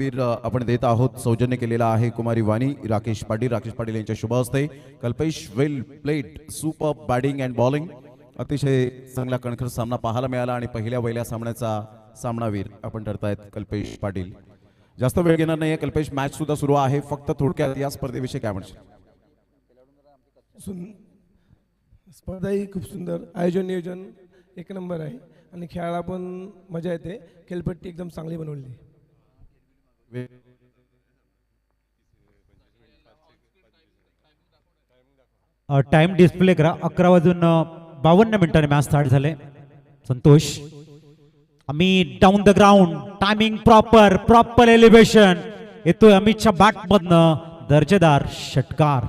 आपण देत आहोत सौजन्य केलेला आहे कुमारी वाणी राकेश पाटील यांच्या शुभ हस्ते Kalpesh well played super batting and bowling अतिशय चांगला कणखर सामना पाहायला मिळाला आणि पहिल्या सामन्याचा सामनावीर आपण ठरतायत कल्पेश पाटील. जास्त वेळ घेणार नाहीये कल्पेश, मॅच सुद्धा सुरू आहे. फक्त थोडक्यात या स्पर्धेविषयी काय म्हणशील? स्पर्धा ही खूप सुंदर, आयोजन नियोजन एक नंबर आहे आणि खेळायला पण मजा येते. खेळपट्टी एकदम चांगली बनवली. टाइम डिस्प्ले करा. 11:52 मॅच स्टार्ट झाले. Santosh Amit down the ground, timing proper elevation येतोय अमितच्या बॅट मधनं. दर्जेदार षटकार.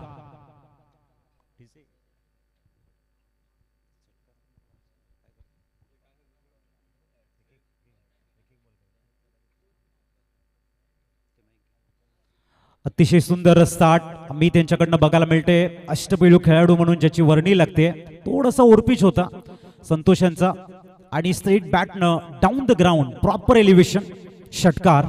अतिशय सुंदर स्टार्ट अमित यांच्याकडनं बघायला मिळते. अष्टपैलू खेळाडू म्हणून ज्याची वर्णी लागते. थोडासा ओरपिच होता संतोष यांचा आणि स्ट्रेट बॅटनं down the ground proper elevation षटकार.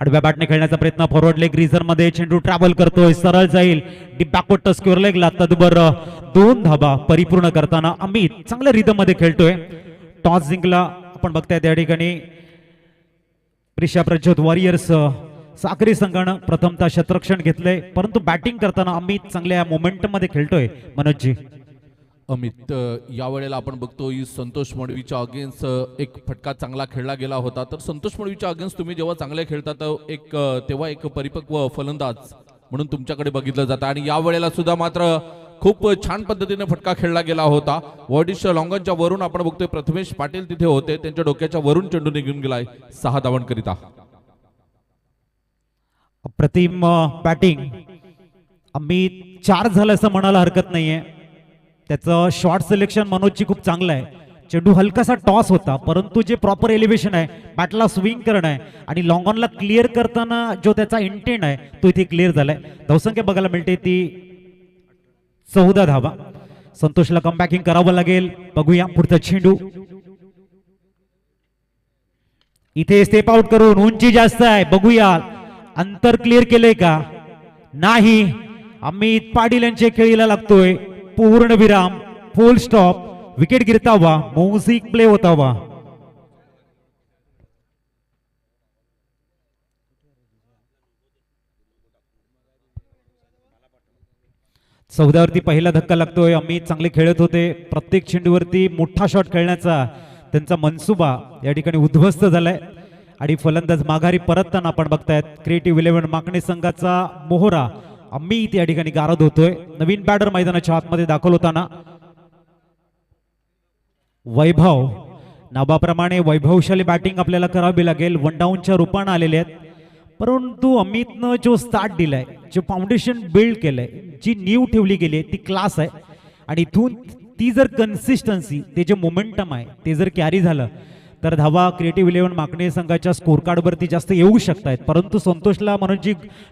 आडव्या बॅटने खेळण्याचा प्रयत्न. फॉरवर्ड लेग रिझर्व मध्ये चेंडू ट्रॅव्हल करतोय, सरळ जाईल. डीप बॅकवर्ड स्क्वेअर लेगला तदबर 2 धाबा परिपूर्ण करताना अमित चांगल्या रिदम मध्ये खेळतोय. टॉस जिंकला. आपण बघताय त्या ठिकाणी प्रिशा प्रज्योत वॉरियर्स साक्री संघानं प्रथमतः क्षेत्ररक्षण घेतलंय, परंतु बॅटिंग करताना अमित चांगल्या मोमेंटम मध्ये खेळतोय. मनोजजी अमित या वेळेला आपण बघतोय संतोष मडवीच्या अगेन्स्ट एक फटका चांगला खेळला गेला होता. तर संतोष मडवीच्या अगेन्स्ट तुम्ही जेव्हा चांगले खेळता तेव्हा एक परिपक्व फलंदाज म्हणून तुमच्याकडे बघितलं जातं आणि या वेळेला सुद्धा मात्र खूप छान पद्धतीने फटका खेळला गेला होता. वॉर्डिशच्या लॉंगनच्या वरून आपण बघतोय प्रथमेश पाटील तिथे होते, त्यांच्या डोक्याच्या वरून चेंडू निघून गेलाय 6 धावांकरिता. अप्रतिम बॅटिंग. अमित 4 झालं असं म्हणायला हरकत नाहीये. त्याचं शॉर्ट सिलेक्शन मनोजची खूप चांगलं आहे. चेंडू हलकासा टॉस होता, परंतु जे प्रॉपर एलिव्हेशन आहे, बॅटला स्विंग करणं आहे आणि लॉंग ऑनला क्लिअर करताना जो त्याचा इंटेंट आहे तो इथे क्लिअर झालाय. धावसंख्या बघायला मिळते ती 14 धावा. संतोषला कमबॅकिंग करावं लागेल. बघूया पुढचा चेंडू. इथे स्टेप आउट करून उंची जास्त आहे. बघूया अंतर क्लिअर केलंय का नाही. अमित पाटील यांच्या खेळीला लागतोय पूर्ण विराम, फुल स्टॉप. विकेट गिरतावा, म्युझिक प्ले होतावा. चौदावरती पहिला धक्का लागतोय. अमित चांगले खेळत होते. प्रत्येक चेंडूवरती मोठा शॉट खेळण्याचा त्यांचा मनसुबा या ठिकाणी उद्ध्वस्त झालाय आणि फलंदाज माघारी परतताना आपण बघतायत क्रिएटिव्ह 11 माकणे संघाचा मोहरा अमित या ठिकाणी गारद होतोय. नवीन बॅटर मैदानाच्या आतमध्ये दाखल होताना वैभव, नावाप्रमाणे वैभवशाली बॅटिंग आपल्याला करावी लागेल. 1 डाऊनच्या रूपाने आलेले आहेत, परंतु अमितनं जो स्टार्ट दिलाय, जो फाउंडेशन बिल्ड केलंय, जी नीव ठेवली गेली ती क्लास आहे आणि इथून ती जर कन्सिस्टन्सी, ते जे मोमेंटम आहे ते जर कॅरी झालं तर धावा क्रिएटिव्ह 11 माकणे संघाच्या स्कोर कार्डवरती जास्त येऊ शकतायत. परंतु संतोषला म्हणून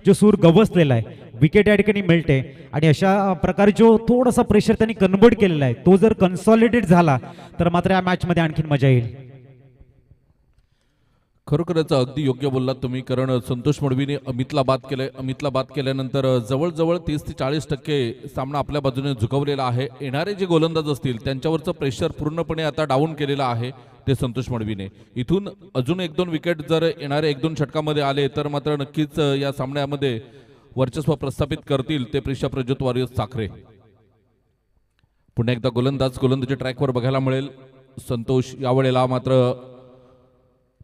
जो सूर गवसलेला आहे, विकेट या ठिकाणी मिळते आणि अशा प्रकारे जो थोडासा प्रेशर त्यांनी कन्वर्ट केलेला आहे तो जर कन्सॉलिडेट झाला तर मात्र या मॅच मध्ये आणखीन मजा येईल. खरोखरच अगदी योग्य बोललात तुम्ही, कारण संतोष मडवीने अमितला बाद केलंय. अमितला बाद केल्यानंतर जवळजवळ 30 ते 40% सामना आपल्या बाजूने झुकवलेला आहे. येणारे जे गोलंदाज असतील त्यांच्यावरचं प्रेशर पूर्णपणे आता डाऊन केलेलं आहे ते संतोष मडवीने. इथून अजून 1-2 विकेट जर येणारे 1-2 षटकामध्ये आले तर मात्र नक्कीच या सामन्यामध्ये वर्चस्व प्रस्थापित करतील ते प्रिशा प्रज्योत वॉरियर्स साखरे. पुन्हा एकदा गोलंदाजी ट्रॅकवर बघायला मिळेल. संतोष यावेळेला मात्र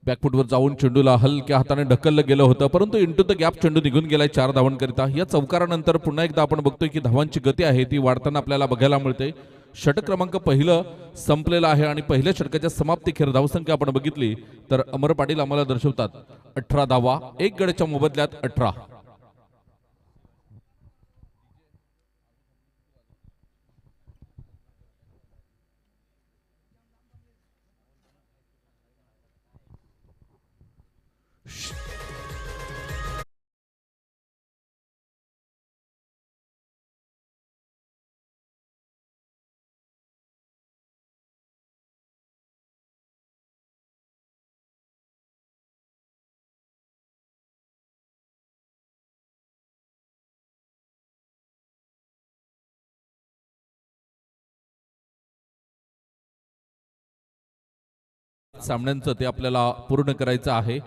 बॅकफुटवर जाऊन चेंडूला हलक्या हाताने ढकललं गेलं होतं, परंतु इंटू द गॅप चेंडू निघून गेलाय 4 धावांकरिता. या चौकारानंतर पुन्हा एकदा आपण बघतोय की धावांची गती आहे ती वाढताना आपल्याला बघायला मिळते. षटक क्रमांक पहिलं संपलेलं आहे आणि पहिल्या षटकाच्या समाप्तीखेर धावसंख्या आपण बघितली तर अमर पाटील आम्हाला दर्शवतात 18 धावा, 1 गड्याच्या मोबदल्यात 18. सामन्यांचं ते आपल्याला पूर्ण करायचं आहे.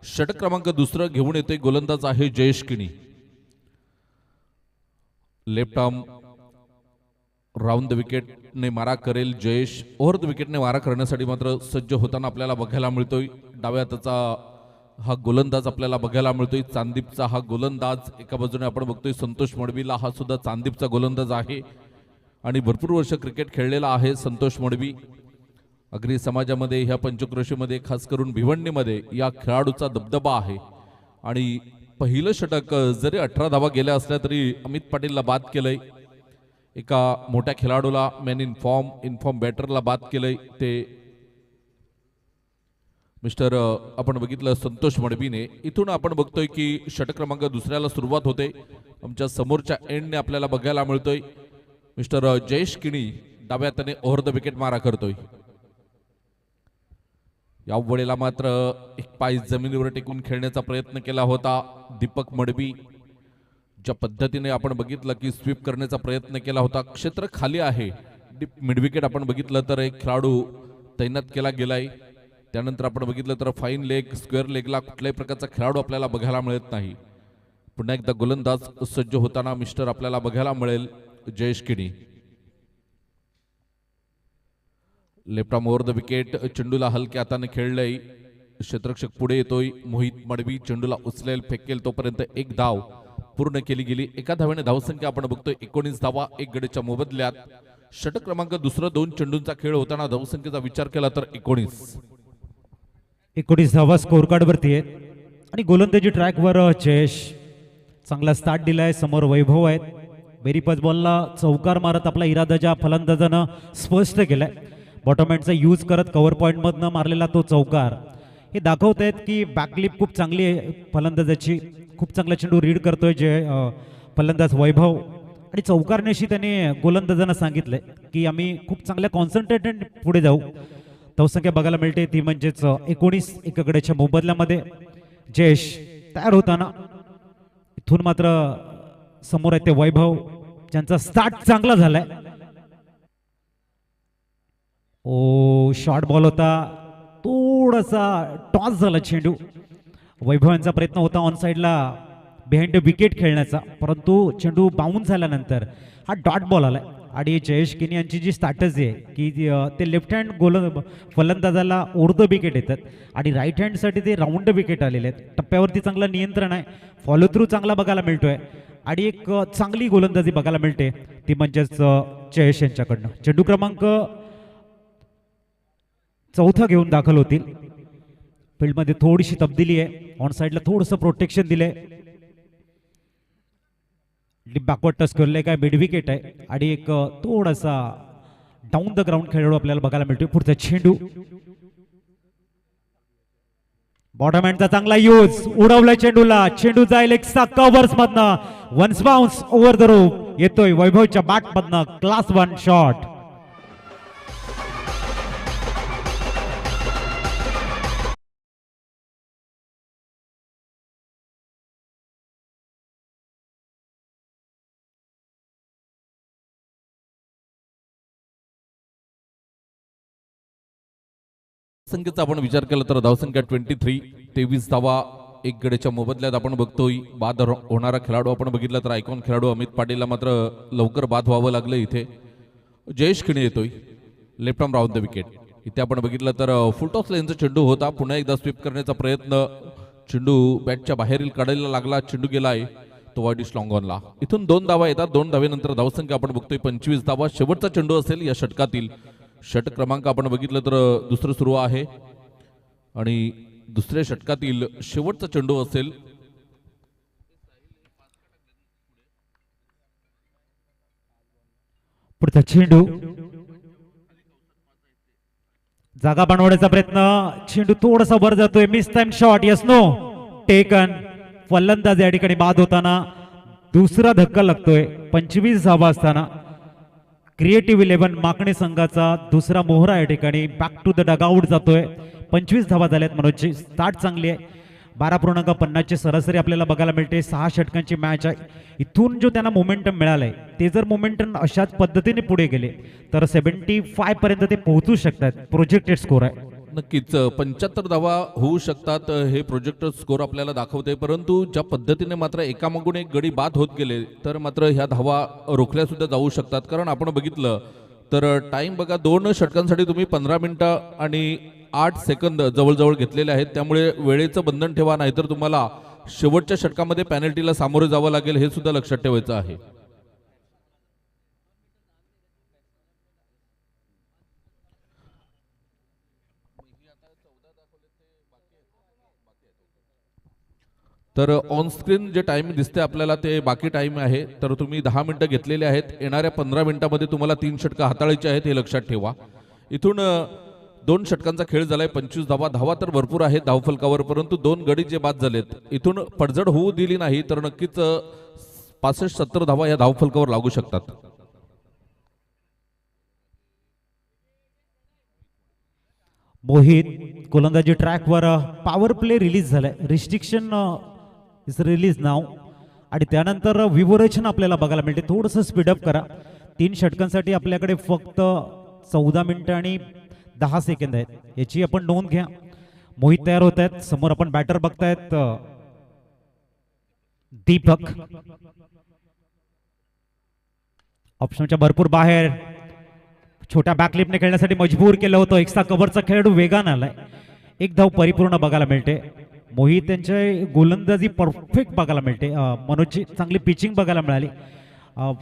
षटक क्रमांक दुसरं घेऊन येते गोलंदाज आहे Jayesh Kini. Left arm round the विकेटने मारा करेल जयेश. ओव्हर द विकेटने मारा करण्यासाठी मात्र सज्ज होताना आपल्याला बघायला मिळतोय. डाव्या हाताचा हा गोलंदाज आपल्याला बघायला मिळतोय. चांदीपचा हा गोलंदाज. एका बाजूने आपण बघतोय संतोष मडवीला, हा सुद्धा चांदीपचा गोलंदाज आहे आणि भरपूर वर्ष क्रिकेट खेळलेला आहे संतोष मडवी. अग्री समाजामध्ये, ह्या पंचक्रोशीमध्ये, खास करून भिवंडीमध्ये या खेळाडूचा दबदबा आहे. आणि पहिलं षटक जरी 18 धावा गेल्या असल्या तरी अमित पाटीलला बाद केलंय. एका मोठ्या खेळाडूला, मॅन इनफॉर्म बॅटरला बाद केलंय ते मिस्टर आपण बघितलं संतोष मडवीने. इथून आपण बघतोय की षटक क्रमांक दुसऱ्याला सुरुवात होते. आमच्या समोरच्या एंडने आपल्याला बघायला मिळतोय मिस्टर जयेश किणी डाव्या हाताने ओव्हर द विकेट मारा करतोय. या वेळेला मात्र एक पाय जमिनीवर टेकून खेळण्याचा प्रयत्न केला होता दीपक मडवी. ज्या पद्धतीने आपण बघितलं की स्वीप करण्याचा प्रयत्न केला होता. क्षेत्र खाली आहे. मिड विकेट आपण बघितलं तर एक खेळाडू तैनात केला गेलाय. त्यानंतर आपण बघितलं तर फाईन लेग, स्क्वेअर लेगला कुठल्याही प्रकारचा खेळाडू आपल्याला बघायला मिळत नाही. पुन्हा एकदा गोलंदाज सज्ज होताना मिस्टर आपल्याला बघायला मिळेल Jayesh Kini. Left arm over the wicket. चेंडूला हलक्या हाताने खेळलंय. क्षेत्ररक्षक पुढे येतोय. मोहित मडवी चेंडूला उचलेल, फेकेल, तोपर्यंत एक धाव पूर्ण केली गेली. एका धावेने धावसंख्या आपण बघतोय 19 धावा 1 गडीच्या मोबदल्यात. षटक क्रमांक दुसरं 2 चेंडूंचा खेळ होताना धावसंख्येचा विचार केला तर 19 धावा स्कोर कार्ड वरती आहेत. आणि गोलंदाजी ट्रॅकवर जयेश चांगला स्टार्ट दिलाय. समोर वैभव आहेत. बेरीपज बॉलला चौकार मारत आपला इरादा ज्या फलंदाजानं स्पष्ट केलाय. बॉटम हँडचा यूज करत कव्हर पॉइंट मधनं मारलेला तो चौकार हे दाखवत आहेत की बॅकलिप खूप चांगली आहे फलंदाजाची. खूप चांगला चेंडू रीड करतोय फलंदाज वैभव. आणि चौकारण्याशी त्याने गोलंदाजांना सांगितलंय की आम्ही खूप चांगल्या कॉन्सन्ट्रेटेड पुढे जाऊ. धावसंख्या बघायला मिळते ती म्हणजेच 19 एकाकडेच्या मोबदल्यामध्ये. जयेश तयार होताना इथून मात्र समोर आहे ते वैभव, ज्यांचा स्टार्ट चांगला झालाय. ओ शॉर्ट बॉल होता, थोडासा टॉस झाला चेंडू. वैभव यांचा प्रयत्न होता ऑन साईडला बिहाइंड विकेट खेळण्याचा, परंतु चेंडू बाउन्स झाल्यानंतर हा डॉट बॉल आलाय. आणि जयेश किनी यांची जी स्ट्रॅटजी आहे की ते लेफ्ट हँड फलंदाजाला ओव्हर द विकेट येतात आणि राईट हँडसाठी ते राऊंड विकेट आलेले आहेत. टप्प्यावरती चांगलं नियंत्रण आहे, फॉलो थ्रू चांगला बघायला मिळतोय आणि एक चांगली गोलंदाजी बघायला मिळते ती म्हणजेच जयेश यांच्याकडनं. चेंडू क्रमांक 4 घेऊन दाखल होतील. फील्डमध्ये थोडीशी तब्दिली आहे. ऑन साईडला थोडंसं प्रोटेक्शन दिलंय. बॅकवर्ड टच केलंय, काय मिड विकेट आहे आणि एक थोडासा डाऊन द ग्राउंड खेळाडू आपल्याला बघायला मिळतोय. पुढचा चेंडू बॉटम हँडचा चांगला यूज, उडवलाय चेंडूला. चेंडू जाईल एक कव्हर्स मधनं, once bounce over the rope येतोय वैभवच्या बॅट मधनं. Class 1 shot. संख्येचा आपण विचार केला तर धावसंख्या 23 धावा 1 गडीच्या मोबदल्यात आपण बघतोय. बाद होणारा खेळाडू आपण बघितला तर आयकॉन खेळाडू अमित पाटीलला मात्र लवकर बाद व्हावं लागलं. इथे जयेश किणी येतोय left arm round the wicket. इथे आपण बघितलं तर फुल टॉस लेनचा चेंडू होता. पुन्हा एकदा स्वीप करण्याचा प्रयत्न, चेंडू बॅटच्या बाहेरील काढायला लागला. चेंडू गेलाय तो वाईट लॉंग ऑनला. इथून 2 धावा येतात. 2 धावेनंतर धावसंख्या आपण बघतोय 25 धावा. शेवटचा चेंडू असेल या षटकातील. षटक क्रमांक आपण बघितलं तर दुसरं सुरू आहे आणि दुसऱ्या षटकातील शेवटचा चेंडू असेल. पुढचा चेंडू जागा बनवण्याचा प्रयत्न. चेंडू थोडासा वर जातोय. Miss time shot. Yes know taken. फलंदाज या ठिकाणी बाद होताना दुसरा धक्का लागतोय. 25 धावा असताना क्रिएटिव्ह 11 माकणे संघाचा दुसरा मोहरा या ठिकाणी बॅक टू द डगआउट जातोय. 25 धावा झाल्यात. मनोजची स्टार्ट चांगली आहे. 12.50 ची सरासरी आपल्याला बघायला मिळते. 6 षटकांची मॅच आहे. इथून जो त्यांना मोमेंटम मिळालाय ते जर मोमेंटम अशाच पद्धतीने पुढे गेले तर 75 पर्यंत ते पोहोचू शकतात. प्रोजेक्टेड स्कोर आहे. नक्कीच 75 धावा होऊ शकतात हे प्रोजेक्टर स्कोर आपल्याला दाखवते, परंतु ज्या पद्धतीने मात्र एकामागून एक गडी बाद होत गेले तर मात्र ह्या धावा रोखल्या सुद्धा जाऊ शकतात. कारण आपण बघितलं तर टाइम बघा, 2 षटकांसाठी तुम्ही 15 मिनिटं आणि 8 सेकंद जवळजवळ घेतलेले आहेत. त्यामुळे वेळेचं बंधन ठेवा, नाहीतर तुम्हाला शेवटच्या षटकामध्ये पॅनल्टीला सामोरे जावं लागेल, हे सुद्धा लक्षात ठेवायचं आहे. तर ऑन स्क्रीन जे टाइम दिसते आपल्याला ते बाकी टाइम आहे. तर तुम्ही 10 मिनिटं घेतलेले आहेत. येणाऱ्या 15 मिनिटांमध्ये तुम्हाला 3 षटकं हाताळायची आहेत, हे लक्षात ठेवा. इथून 2 षटकांचा खेळ झालाय. 25 धावा. धावा तर भरपूर आहेत धावफलकावर, परंतु 2 गडी जे बाद झालेत, इथून पडझड होऊ दिली नाही तर नक्कीच 65-70 धावा या धावफलकावर लागू शकतात. मोहित गोलंदाजी ट्रॅकवर पॉवर प्ले रिलीज झालाय. रिस्ट्रिक्शन इज रिलीज नाव. आणि त्यानंतर विवरेचन आपल्याला बघायला मिळते. थोडंसं स्पीडअप करा. 3 षटकांसाठी आपल्याकडे फक्त 14 मिनिटं आणि 10 सेकंद आहेत. याची आपण नोंद घ्या. मोहित तयार होत आहेत. समोर आपण बॅटर बघतायत दीपक. ऑप्शनच्या भरपूर बाहेर. छोट्या बॅकलिपने खेळण्यासाठी मजबूर केलं होतं. एक्स्ट्रा कव्हरचा खेळाडू वेगान आलाय. 1 धाव परिपूर्ण बघायला मिळते. मोहित यांच्या गोलंदाजी परफेक्ट बघायला मिळते. मनोजची चांगली पिचिंग बघायला मिळाली.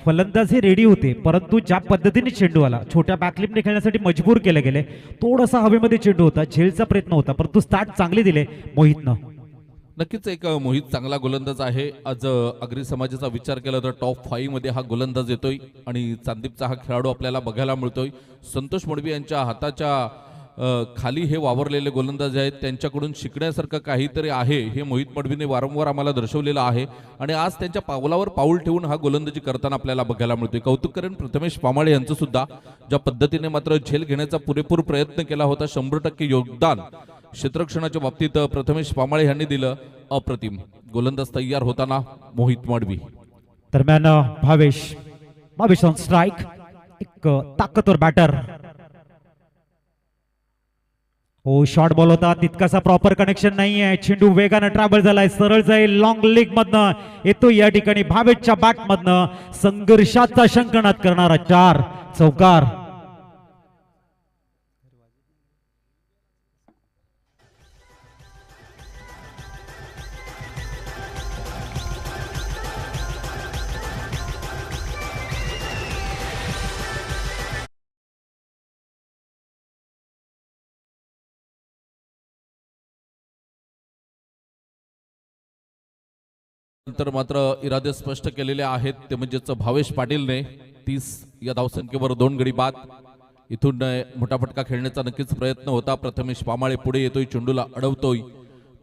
फलंदाज हे रेडी होते, परंतु ज्या पद्धतीने चेंडू आला, छोट्या बॅकलिपने खेळण्यासाठी मजबूर केले गेले. थोडासा हवेमध्ये चेंडू होता, झेलचा प्रयत्न होता, परंतु स्टार्ट चांगली दिले मोहितनं. नक्कीच एक मोहित चांगला गोलंदाज आहे. आज आगरी समाजाचा विचार केला तर टॉप 5 मध्ये हा गोलंदाज येतोय आणि चांदीपचा हा खेळाडू आपल्याला बघायला मिळतोय. संतोष मोडवी यांच्या हाताच्या खाली हे वावरलेले गोलंदाज आहेत. त्यांच्याकडून शिकण्यासारखं काहीतरी आहे हे मोहित मडवीने वारंवार आम्हाला दर्शवलेलं आहे आणि आज त्यांच्या पावलावर पाऊल ठेवून हा गोलंदाजी करताना आपल्याला बघायला मिळतोय. कौतुक करेन प्रथमेश पामाळे यांचं सुद्धा, ज्या पद्धतीने मात्र झेल घेण्याचा पुरेपूर प्रयत्न केला होता. 100% योगदान क्षेत्ररक्षणाच्या बाबतीत प्रथमेश पामाळे यांनी दिलं. अप्रतिम गोलंदाज तयार होताना मोहित मडवी. दरम्यान भावेश ऑन स्ट्राईक. एक ताकदवर बॅटर. हो, शॉर्ट बॉल होता, तितकासा प्रॉपर कनेक्शन नाहीये. चेंडू वेगानं ट्रॅव्हल झालाय, सरळ जाईल लॉंग लेग मधनं. येतो या ठिकाणी भावेशच्या बॅट मधनं संघर्षाचा शंकनाद करणारा 4 चौकार. नंतर मात्र इरादे स्पष्ट केलेले आहेत, ते म्हणजेच भावेश पाटीलने 30 या धावसंख्येवर 2 गडी बाद. इथून मोठा फटका खेळण्याचा नक्कीच प्रयत्न होता. प्रथमेश पामाळे पुढे येतोय, चेंडूला अडवतोय.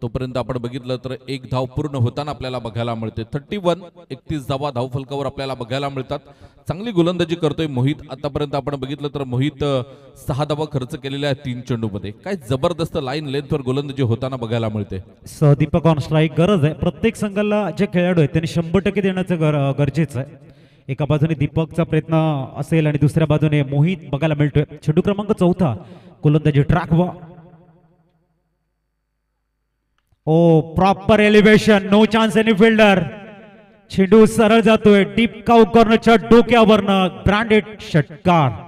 तोपर्यंत आपण बघितलं तर 1 धाव पूर्ण होताना आपल्याला बघायला मिळते. 31 धावा धावफलकावर आपल्याला बघायला मिळतात. चांगली गोलंदाजी करतोय मोहित. आतापर्यंत आपण बघितलं तर मोहित 6 धावा खर्च केलेल्या आहेत 3 चेंडूमध्ये. काय जबरदस्त लाईन लेंथवर गोलंदाजी होताना बघायला मिळते. Deepak on strike. गरज आहे प्रत्येक संघाला, जे खेळाडू आहेत त्यांनी 100% देण्याचं गरजेचं आहे. एका बाजूने दीपकचा प्रयत्न असेल आणि दुसऱ्या बाजूने मोहित बघायला मिळतोय. चेंडू क्रमांक 4 गोलंदाजी ट्रॅकवर. Oh, proper elevation, no chance any fielder. चेंडू सरळ जातोय डीप काउ कॉर्नरच्या डोक्यावरनं. ब्रँडेड षटकार.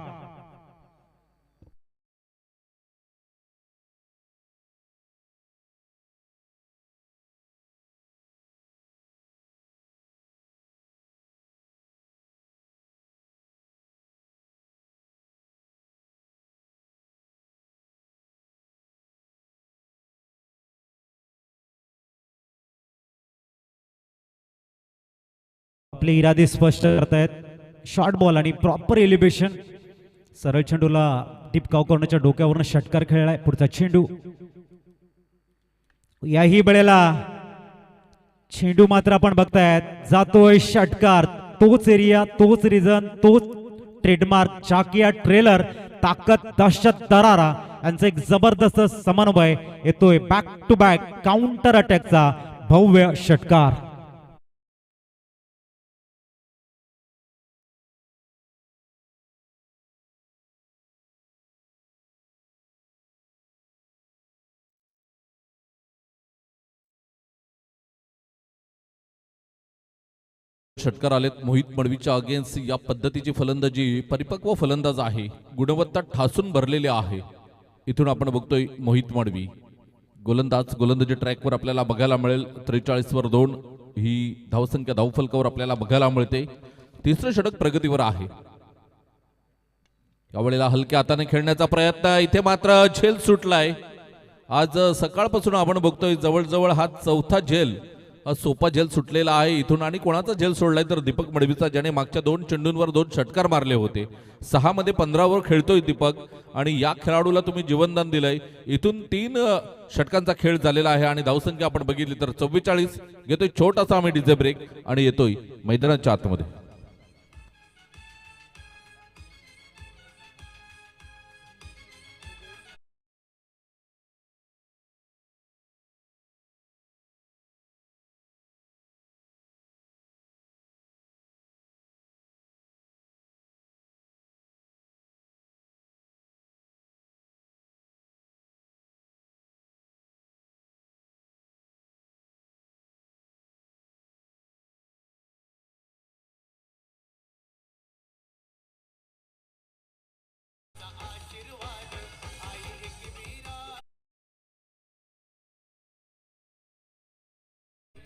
आपले इरादे स्पष्ट करतायत. शॉर्ट बॉल आणि प्रॉपर एलिव्हेशन. सरळ चेंडूला डीप काउ कॉर्नरच्या डोक्यावरनं षटकार खेळलाय. पुढचा चेंडू. याही वेळेला चेंडू मात्र आपण बघतायत जातोय षटकार. तोच एरिया, तोच रिझन, तोच ट्रेडमार्क. चाकिया ट्रेलर, ताकद, दहशत, दरारा यांचा एक जबरदस्त समन्वय येतोय. बॅक टू बॅक काउंटर अटॅकचा भव्य षटकार. षटकार आलेत मोहित मडवीच्या अगेन्स्ट. या पद्धतीची फलंदाजी परिपक्व फलंदाज आहे, गुणवत्ता ठासून भरलेली आहे. इथून आपण बघतोय मोहित मडवी गोलंदाजी ट्रॅकवर आपल्याला बघायला मिळेल. 43 वर 2 ही धावसंख्या धावफलकावर आपल्याला बघायला मिळते. तिसरं षटक प्रगतीवर आहे. यावेळेला हलक्या हाताने खेळण्याचा प्रयत्न, इथे मात्र झेल सुटलाय. आज सकाळपासून आपण बघतोय जवळजवळ हा चौथा झेल, हा सोपा झेल सुटलेला आहे इथून. आणि कोणाचा झेल सोडलाय तर दीपक मडवीचा, ज्याने मागच्या 2 चेंडूंवर 2 षटकार मारले होते. 6 मध्ये 15 वर खेळतोय दीपक आणि या खेळाडूला तुम्ही जीवनदान दिलंय. इथून 3 षटकांचा खेळ झालेला आहे आणि धावसंख्या आपण बघितली तर 44. घेतोय छोटासा आम्ही डीजे ब्रेक आणि येतोय मैदानाच्या आतमध्ये.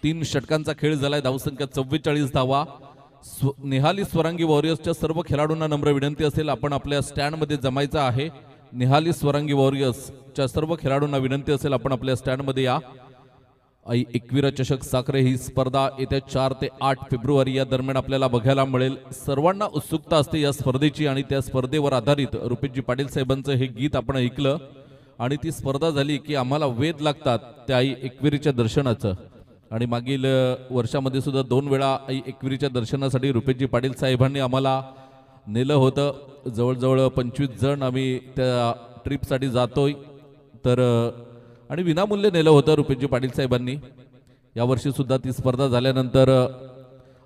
तीन षटकांचा खेळ झालाय. धावसंख्या 44 धावा. निहाली स्वरांगी वॉरियर्सच्या सर्व खेळाडूंना नम्र विनंती असेल, आपण आपल्या स्टँड मध्ये जमायचं आहे. निहाली स्वरांगी वॉरियर्सच्या सर्व खेळाडूंना विनंती असेल, आपण आपल्या स्टँड मध्ये या. आई एकविरा चषक साखरे ही स्पर्धा येत्या 4 ते 8 फेब्रुवारी या दरम्यान आपल्याला बघायला मिळेल. सर्वांना उत्सुकता असते या स्पर्धेची आणि त्या स्पर्धेवर आधारित रुपेशजी पाटील साहेबांचं हे गीत आपण ऐकलं आणि ती स्पर्धा झाली की आम्हाला वेध लागतात त्या आई एकविरीच्या दर्शनाचं. आणि मागील वर्षामध्ये सुद्धा 2 वेळा आई एकविरीच्या दर्शनासाठी रुपेशजी पाटील साहेबांनी आम्हाला नेलं होतं. जवळजवळ 25 जण आम्ही त्या ट्रिपसाठी जातोय तर आणि विनामूल्य नेलं होतं रुपेशजी पाटील साहेबांनी. यावर्षी सुद्धा ती स्पर्धा झाल्यानंतर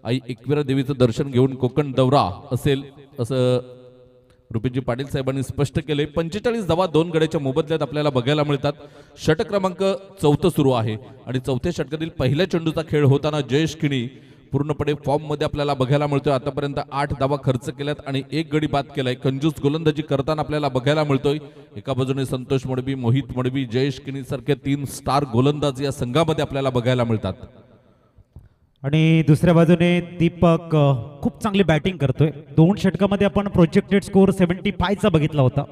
आई एकविरा देवीचं दर्शन घेऊन कोकण दौरा असेल असं रुपेशजी पाटील साहेबांनी स्पष्ट केले. 45 धावा 2 गड्याच्या मोबदल्यात आपल्याला बघायला मिळतात. षटक क्रमांक 4 सुरू आहे आणि 4थ्या षटकातील पहिल्या चेंडूचा खेळ होताना जयेश किणी पूर्णपणे फॉर्म मध्ये आपल्याला बघायला मिळतोय. आतापर्यंत 8 धावा खर्च केल्यात आणि 1 गडी बाद केलाय. कंजूस गोलंदाजी करताना आपल्याला बघायला मिळतोय. एका बाजूने संतोष मडवी, मोहित मडवी, जयेश किणी सारखे 3 स्टार गोलंदाज या संघामध्ये आपल्याला बघायला मिळतात. आणि दुसऱ्या बाजूने दीपक खूप चांगली बॅटिंग करतोय. 2 षटकामध्ये आपण प्रोजेक्टेड स्कोर 75चा बघितला होता,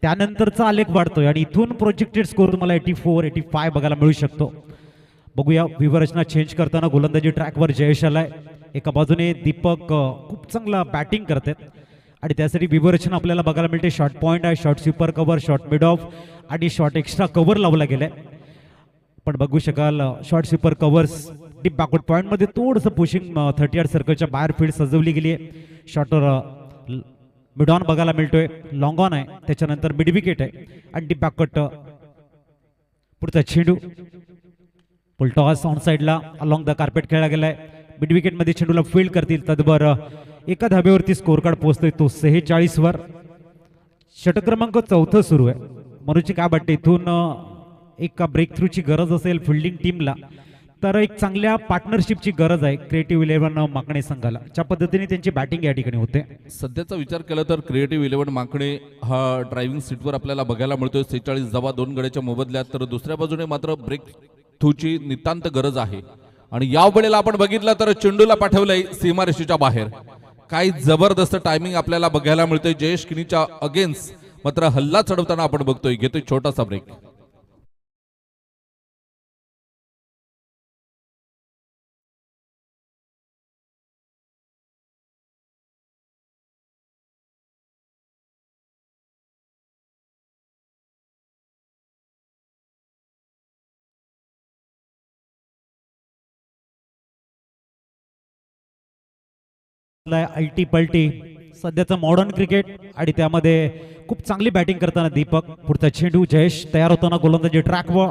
त्यानंतरचा आलेख वाढतोय आणि इथून प्रोजेक्टेड स्कोर तुम्हाला 84, 85 बघायला मिळू शकतो. बघूया व्यूव्हरचना चेंज करताना गोलंदाजी ट्रॅकवर जयेश आलाय. एका बाजूने दीपक खूप चांगला बॅटिंग करतात आणि त्यासाठी व्यूव्हरचना आपल्याला बघायला मिळते. शॉर्ट पॉईंट आहे, short sweeper cover, short mid of आणि शॉर्ट एक्स्ट्रा कव्हर लावला गेलाय. पण बघू शकाल short sweeper covers deep backward point मध्ये थोडंसं पुशिंग 38 सर्कलच्या बाहेर फील्ड सजवली गेली आहे. शॉर्टर मिड ऑन बघायला मिळतोय, लॉंग ऑन आहे, त्याच्यानंतर मिड विकेट आहे आणि डीप बॅकवर्ड पुढचा चेंडू फुल टॉस ऑन साइडला अलॉंग द कार्पेट खेळला गेलाय. मिड विकेट मध्ये चेंडूला फील्ड करतील तदबर एका धाब्यावरती स्कोर कार्ड पोहोचतोय तो 46 वर. षटक क्रमांक 4 सुरू आहे. मनोजची काय वाटते इथून एका ब्रेक थ्रूची गरज असेल फिल्डिंग टीमला तर एक चांगल्या पार्टनरशिपची गरज आहे क्रिएटिव्ह 11 माकणे संघाला. ज्या पद्धतीने त्यांची बॅटिंग या ठिकाणी होते. सध्याचा विचार केला तर क्रिएटिव्ह 11 माकणे हा ड्रायव्हिंग सीटवर आपल्याला बघायला मिळतोय 46 धावा 2 गड्याच्या मोबदल्यात. तर दुसऱ्या बाजूने मात्र ब्रेक थ्रूची नितांत गरज आहे आणि या वेळेला आपण बघितलं तर चेंडूला पाठवलंय सीमारेषेच्या बाहेर. काही जबरदस्त टायमिंग आपल्याला बघायला मिळतोय जयेश किनीच्या अगेन्स्ट. मात्र हल्ला चढवताना आपण बघतोय. घेतोय छोटासा ब्रेक. अल्टी पल्टी सध्याचं मॉडर्न क्रिकेट आणि त्यामध्ये खूप चांगली बॅटिंग करताना दीपक. पुढचा चेंडू जयेश तयार होताना गोलंदाजी ट्रॅकवर.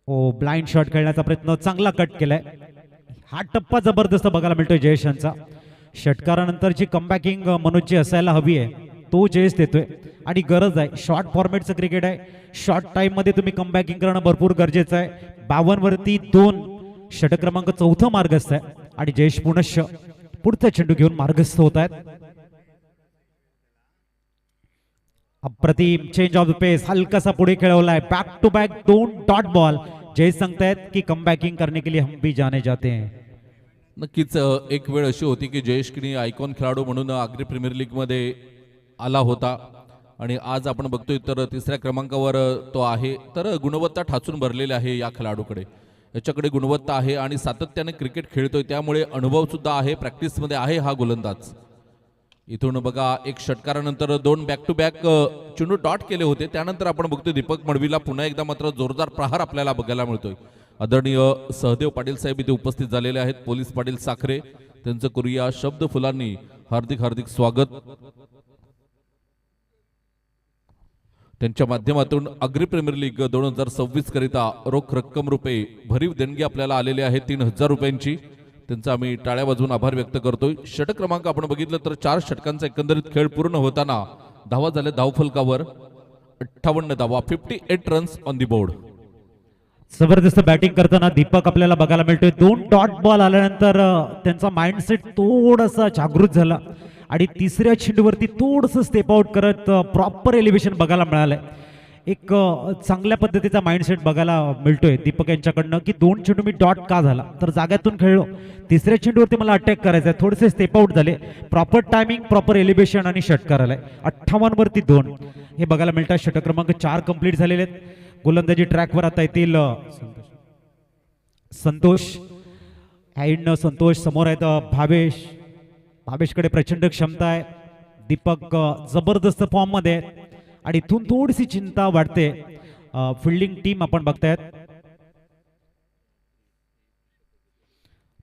ओ ब्लाइंड शॉट खेळण्याचा प्रयत्न चांगला कट केलाय. हा टप्पा जबरदस्त बघायला मिळतोय जयेश यांचा. षटकारानंतरची कमबॅकिंग मनोजची असायला हवी आहे, तो जयेश देतोय आणि गरज आहे. शॉर्ट फॉर्मॅटचं क्रिकेट आहे, शॉर्ट टाइम मध्ये तुम्ही कमबॅकिंग करणं भरपूर गरजेचं आहे. 52 वरती 2 षटक क्रमांक 4 मार्गस्थ आहे आणि जयेश पुनश्च पुढचा चेंडू घेऊन मार्गस्थ होत आहेत. अप्रतिम चेंज ऑफ द पेस, हलकासा पुढे खेळवलाय, back to back 2 dot ball. Jay सांगतायत की कम बॅकिंग करने के लिए हम भी जाने जाते हैं. नक्कीच एक वेळ अशी होती की जयेश किनी आयकॉन खेळाडू म्हणून आग्री प्रीमियर लीग मध्ये आला होता आणि आज आपण बघतोय तर तिसऱ्या क्रमांकावर तो आहे. तर गुणवत्ता ठाचून भरलेली आहे या खेळाडूकडे, याच्याकडे गुणवत्ता आहे आणि सातत्याने क्रिकेट खेळतोय, त्यामुळे अनुभव सुद्धा आहे, प्रॅक्टिस मध्ये आहे हा गोलंदाज. इथून बघा एक षटकारानंतर 2 बॅक टू बॅक चेंडू डॉट केले होते, त्यानंतर आपण बघतोय दीपक मडवीला पुन्हा एकदा मात्र जोरदार प्रहार आपल्याला बघायला मिळतोय. आदरणीय सहदेव पाटील साहेब इथे उपस्थित झालेले आहेत, पोलीस पाटील साखरे, त्यांचं करूया शब्द फुलांनी हार्दिक हार्दिक स्वागत. त्यांच्या माध्यमातून आग्री प्रीमियर लीग 2026 करिता रोख रक्कम रुपये भरीव देणगी आपल्याला आलेली आहे 3000 रुपयांची. त्यांचा आम्ही टाळ्या वाजवून आभार व्यक्त करतोय. षटक क्रमांक आपण बघितलं तर 4 षटकांचा एकंदरीत खेळ पूर्ण होताना धावा झाल्या धावफलकावर 58 धावा, 58 रन्स ऑन दी बोर्ड. जबरदस्त बॅटिंग करताना दीपक आपल्याला बघायला मिळतोय. 2 डॉट बॉल आल्यानंतर त्यांचा माइंडसेट थोडासा जागृत झाला आणि तिसऱ्या चेंडूवरती थोडंसं स्टेप आउट करत प्रॉपर एलिव्हेशन बघायला मिळालंय. एक चांगल्या पद्धतीचा माइंडसेट बघायला मिळतोय दीपक यांच्याकडनं की 2 चेंडू मी डॉट का झाला तर जाग्यातून खेळलो, तिसऱ्या चेंडूवरती मला अटॅक करायचा आहे, थोडेसे स्टेप आउट झाले, प्रॉपर टायमिंग, प्रॉपर एलिव्हेशन आणि षटकार आलाय. 58 वरती 2 हे बघायला मिळतात. षटक क्रमांक 4 कंप्लीट झालेले आहेत. गोलंदाजी ट्रॅकवर आता येतील संतोष. हॅइडनं संतोष समोर आहेत भावेश. भावेशकडे प्रचंड क्षमता आहे. दीपक जबरदस्त फॉर्म मध्ये आहे आणि इथून थोडीशी चिंता वाटते. फिल्डिंग टीम आपण बघतायत.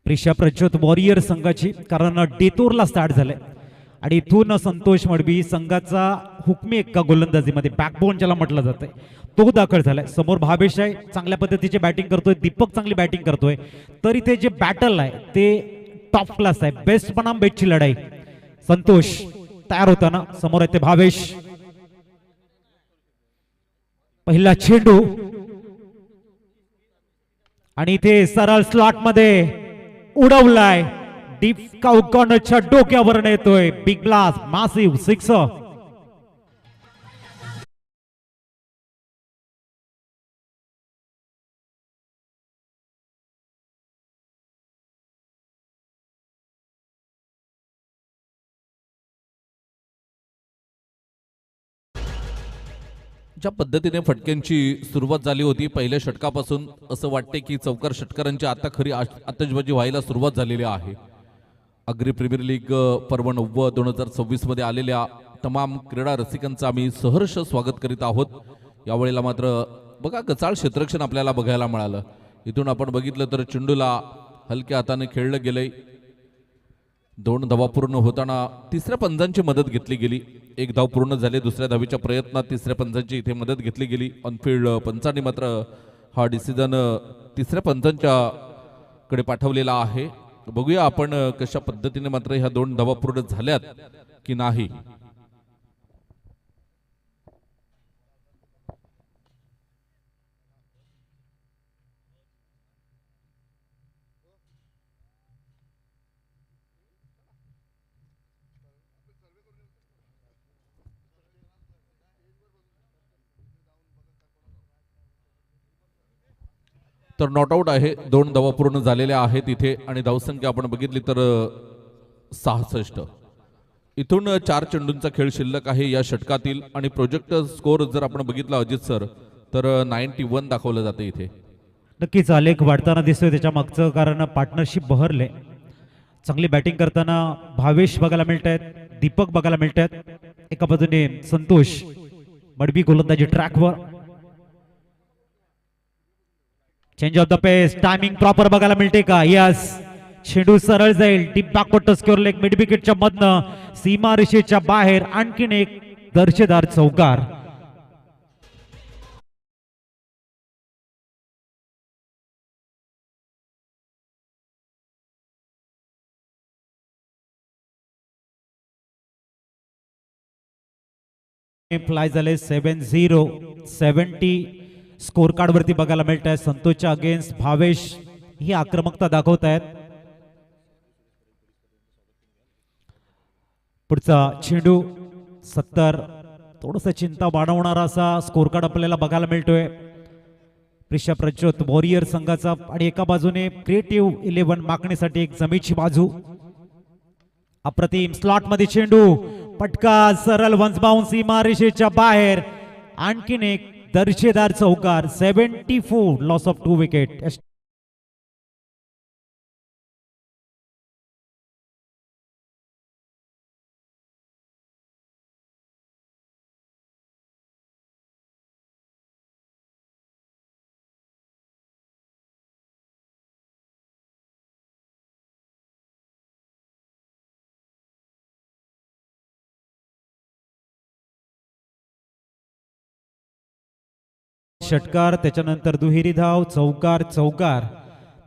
प्रिशा प्रज्योत वॉरियर संघाची, कारण डेतोरला स्टार्ट झालंय आणि इथून संतोष मडवी संघाचा हुकमी एक्का गोलंदाजीमध्ये बॅकबोन ज्याला म्हटलं जातंय तो दाखल झालाय. समोर भावेश आहे, चांगल्या पद्धतीची बॅटिंग करतोय, दीपक चांगली बॅटिंग करतोय. तर इथे जे बॅटल आहे ते टॉप क्लास आहे, बेस्ट बनाम बेस्टची लढाई. संतोष तयार होताना समोर आहे ते भावेश. पहिला चेंडू आणि इथे सरळ स्लॉट मध्ये उडवलाय, डीप कॉर्नरच्या डोक्यावर येतोय. Big blast, massive sixer. ज्या पद्धतीने फटक्यांची सुरुवात झाली होती पहिल्या षटकापासून, असं वाटते की चौकार षटकारांची आता खरी आतषबाजी व्हायला सुरुवात झालेली आहे. आग्री प्रीमियर लीग पर्व 9 2026 मध्ये आलेल्या तमाम क्रीडा रसिकांचं आम्ही सहर्ष स्वागत करीत आहोत. यावेळेला मात्र बघा गचाळ क्षेत्ररक्षण आपल्याला बघायला मिळालं. इथून आपण बघितलं तर चेंडूला हलक्या हाताने खेळलं गेलंय. 2 धावा पूर्ण होताना तिसऱ्या पंजांची मदत घेतली गेली. 1 धाव पूर्ण झाले, दुसऱ्या धावीच्या प्रयत्नात तिसऱ्या पंजांची इथे मदत घेतली गेली. ऑनफिल्ड पंचांनी मात्र हा डिसिजन तिसऱ्या पंचांच्या कडे पाठवलेला आहे. बघूया आपण कशा पद्धतीने मात्र ह्या 2 धावा पूर्ण झाल्यात की नाही. तर नॉट आउट आहे, 2 धावा पूर्ण झालेल्या आहेत इथे आणि धावसंख्या आपण बघितली तर 66. इथून 4 चेंडूंचा खेळ शिल्लक आहे या षटकातील आणि प्रोजेक्ट स्कोर जर आपण बघितला अजित सर तर 91 दाखवलं जातं इथे. नक्कीच आलेख वाढताना दिसतोय, त्याच्या मागचं कारण पार्टनरशिप बहरले. चांगली बॅटिंग करताना भावेश बघायला मिळत आहेत, दीपक बघायला मिळत आहेत. एका बाजूने संतोष मडवी गोलंदाजी ट्रॅकवर. Change of the pace, timing proper बघायला मिळते का? यस, चेंडू सरळ जाईल, deep backward square leg mid विकेटच्या मधनं सीमा रेषेच्या बाहेर. आणखीन एक दर्जेदार चौकार. फ्लाय झाले 7-0. 70 स्कोर कार्ड वरती बघायला मिळत आहे. संतोषच्या अगेन्स्ट भावेश ही आक्रमकता दाखवत आहेत. पुढचा चेंडू 70, थोडस चिंता वाढवणारा असा स्कोर कार्ड आपल्याला बघायला मिळतोय प्रिशा प्रचोत वॉरियर संघाचा. आणि एका बाजूने क्रिएटिव्ह 11 मागणीसाठी एक जमीची बाजू. अप्रतिम स्लॉट मध्ये चेंडू, पटका सरळ वन्स बाउन्स इमारेषेच्या बाहेर. आणखीन एक दर्जेदार चौकार. 74 लॉस ऑफ 2 विकेट. षटकार, त्याच्यानंतर दुहेरी धाव, चौकार चौकार.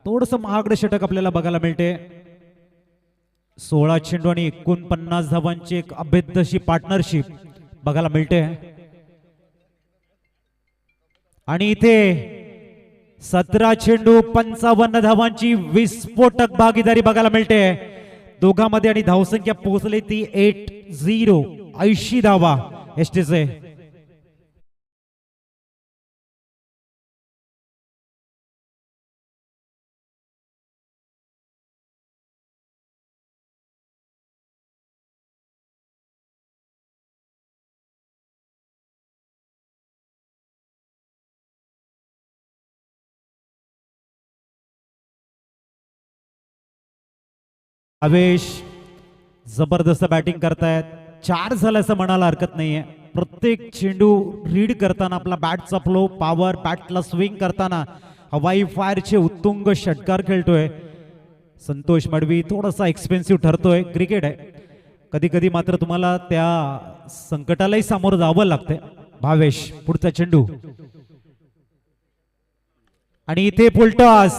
थोडस महागडे षटक आपल्याला बघायला मिळते. 16 चेंडू आणि 49 धावांची एक अभेद्य अशी पार्टनरशिप बघायला मिळते. आणि इथे 17 चेंडू 55 धावांची विस्फोटक भागीदारी बघायला मिळते दोघांमध्ये. आणि धावसंख्या पोहोचली ती 80, 80 धावा एसटीचे. आवेश जबरदस्त बॅटिंग करतायत. 4 झालं असं म्हणायला हरकत नाहीये. प्रत्येक चेंडू रीड करताना आपला बॅटचा फ्लो, पॉवर, बॅटला स्विंग करताना हवाई फायरचे उत्तुंग षटकार खेळतोय संतोष मडवी. थोडासा एक्सपेन्सिव्ह ठरतोय, क्रिकेट आहे. कधी कधी मात्र तुम्हाला त्या संकटालाही सामोरं जावं लागतंय. भावेश, पुढचा चेंडू आणि इथे फुल टॉस.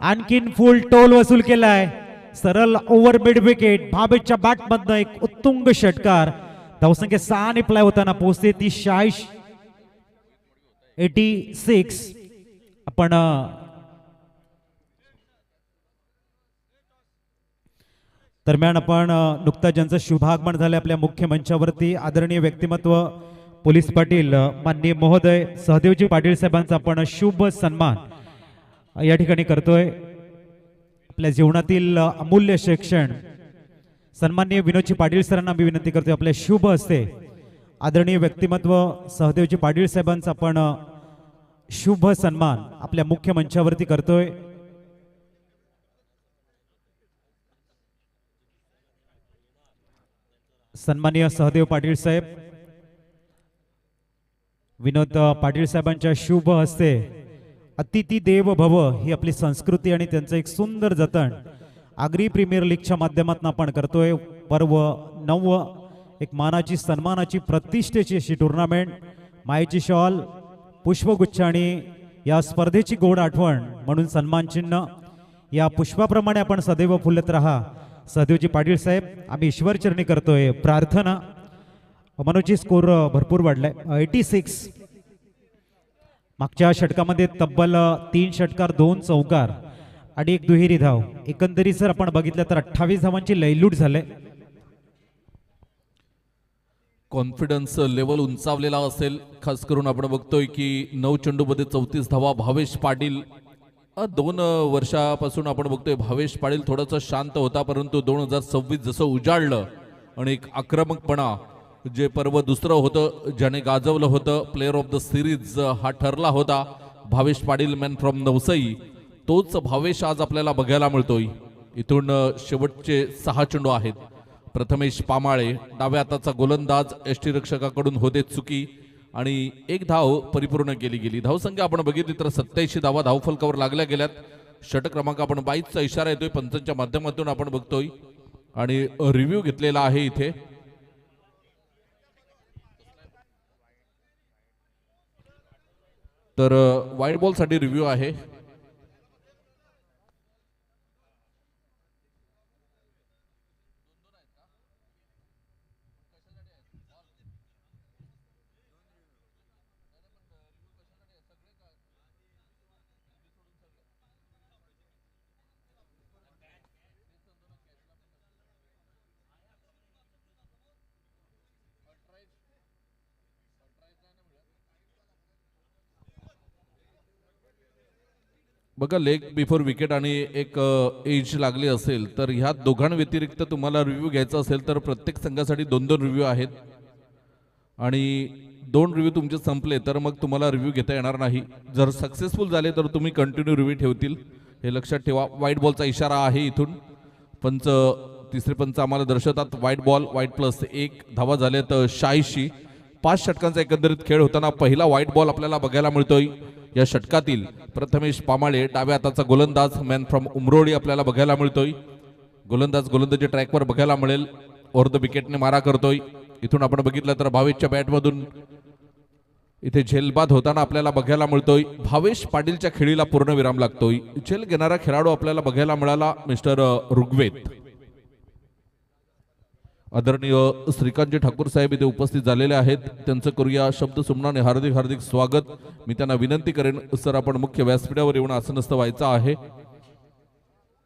आणखीन फुल टोल वसूल केलाय. सरळ ओव्हर मिड विकेट. भावेशच्या बॅट मधनं एक उत्तुंग षटकार. धावसंख्या 6 ने प्लाय होताना पोहोचते ती 86. आपण दरम्यान आपण नुकताच ज्यांचं शुभागमन झालं आपल्या मुख्य मंचावरती, आदरणीय व्यक्तिमत्व पोलीस पाटील माननीय महोदय सहदेवजी पाटील साहेबांचा आपण शुभ सन्मान या ठिकाणी करतोय. आपल्या जीवनातील अमूल्य शिक्षण सन्माननीय विनोदजी पाटील सरांना मी विनंती करतोय आपल्या शुभ हस्ते आदरणीय व्यक्तिमत्व सहदेवजी पाटील साहेबांचा आपण शुभ सन्मान आपल्या मुख्य मंचावरती करतोय. सन्माननीय सहदेव पाटील साहेब, विनोद पाटील साहेबांच्या शुभ हस्ते अतिथी देव भव ही आपली संस्कृती आणि त्यांचं एक सुंदर जतन आगरी प्रीमियर लीगच्या माध्यमातून आपण करतोय. पर्व 9 एक मानाची सन्मानाची प्रतिष्ठेची अशी टुर्नामेंट, मायेची शॉल, पुष्पगुच्छ आणि या स्पर्धेची गोड आठवण म्हणून सन्मान चिन्ह. या पुष्पाप्रमाणे आपण सदैव फुलत राहा. सहदेवजी पाटील साहेब, आम्ही ईश्वरचरणी करतोय प्रार्थना. मनोजी स्कोर भरपूर वाढलाय 86. मागच्या षटकामध्ये तब्बल 3 षटकार 2 चौकार आणि 1 दुहेरी धाव. एकंदरीत जर आपण बघितलं तर 28 धावांची लयलूट झाले. कॉन्फिडन्स लेवल उंचावलेला असेल. खास करून आपण बघतोय की 9 चेंडूमध्ये 34 धावा. भावेश पाटील 2 वर्षापासून आपण बघतोय भावेश पाटील थोडासा शांत होता, परंतु 2026 जसं उजाडलं आणि एक आक्रमकपणा जे पर्व दुसरं होतं ज्याने गाजवलं होतं, प्लेअर ऑफ द सिरीज हा ठरला होता भावेश पाटील, मॅन फ्रॉम नवसई. तोच भावेश आज आपल्याला बघायला मिळतोय. इथून शेवटचे 6 चेंडू आहेत. प्रथमेश पामाळे डाव्या हाताचा गोलंदाज, यष्टीरक्षकाकडून होते चुकी आणि 1 धाव परिपूर्ण केली गेली. धावसंख्या आपण बघितली तर 87 धावा धावफलकावर लागल्या गेल्यात. षटक क्रमांक आपण 22चा इशारा येतोय पंचांच्या माध्यमातून आपण बघतोय आणि रिव्ह्यू घेतलेला आहे इथे. तर वाईट बॉल साठी रिव्ह्यू आहे. बघा, लेग बिफोर विकेट आणि एक एज लागली असेल तर ह्या दोघांव्यतिरिक्त तुम्हाला रिव्ह्यू घ्यायचा असेल तर प्रत्येक संघासाठी 2-2 रिव्ह्यू आहेत आणि 2 रिव्ह्यू तुमचे संपले तर मग तुम्हाला रिव्ह्यू घेता येणार नाही. जर सक्सेसफुल झाले तर तुम्ही कंटिन्यू रिव्ह्यू ठेवतील, हे लक्षात ठेवा. व्हाईट बॉलचा इशारा आहे इथून. पंच, तिसरे पंच आम्हाला दर्शवतात व्हाईट बॉल, व्हाईट +1 धावा झाल्यात 86. 5 षटकांचा एकंदरीत खेळ होताना पहिला व्हाईट बॉल आपल्याला बघायला मिळतोय. या षटकातील प्रथमेश पामाळे डाव्या हाताचा गोलंदाज, मॅन फ्रॉम उमरोडी आपल्याला बघायला मिळतोय. गोलंदाजी ट्रॅकवर बघायला मिळेल. ओव्हर द विकेटने मारा करतोय. इथून आपण बघितलं तर भावेशच्या बॅटमधून इथे झेलबाद होताना आपल्याला बघायला मिळतोय. भावेश पाटीलच्या खेळीला पूर्णविराम लागतोय. झेल घेणारा खेळाडू आपल्याला बघायला मिळाला मिस्टर ऋग्वेद. आदरणीय श्रीकांतजी ठाकूर साहेब इथे उपस्थित झालेले आहेत. त्यांचं करूया शब्द सुमनाने हार्दिक हार्दिक स्वागत. मी त्यांना विनंती करेन, सर आपण मुख्य व्यासपीठावर येऊन आसनस्थ व्हायचं आहे.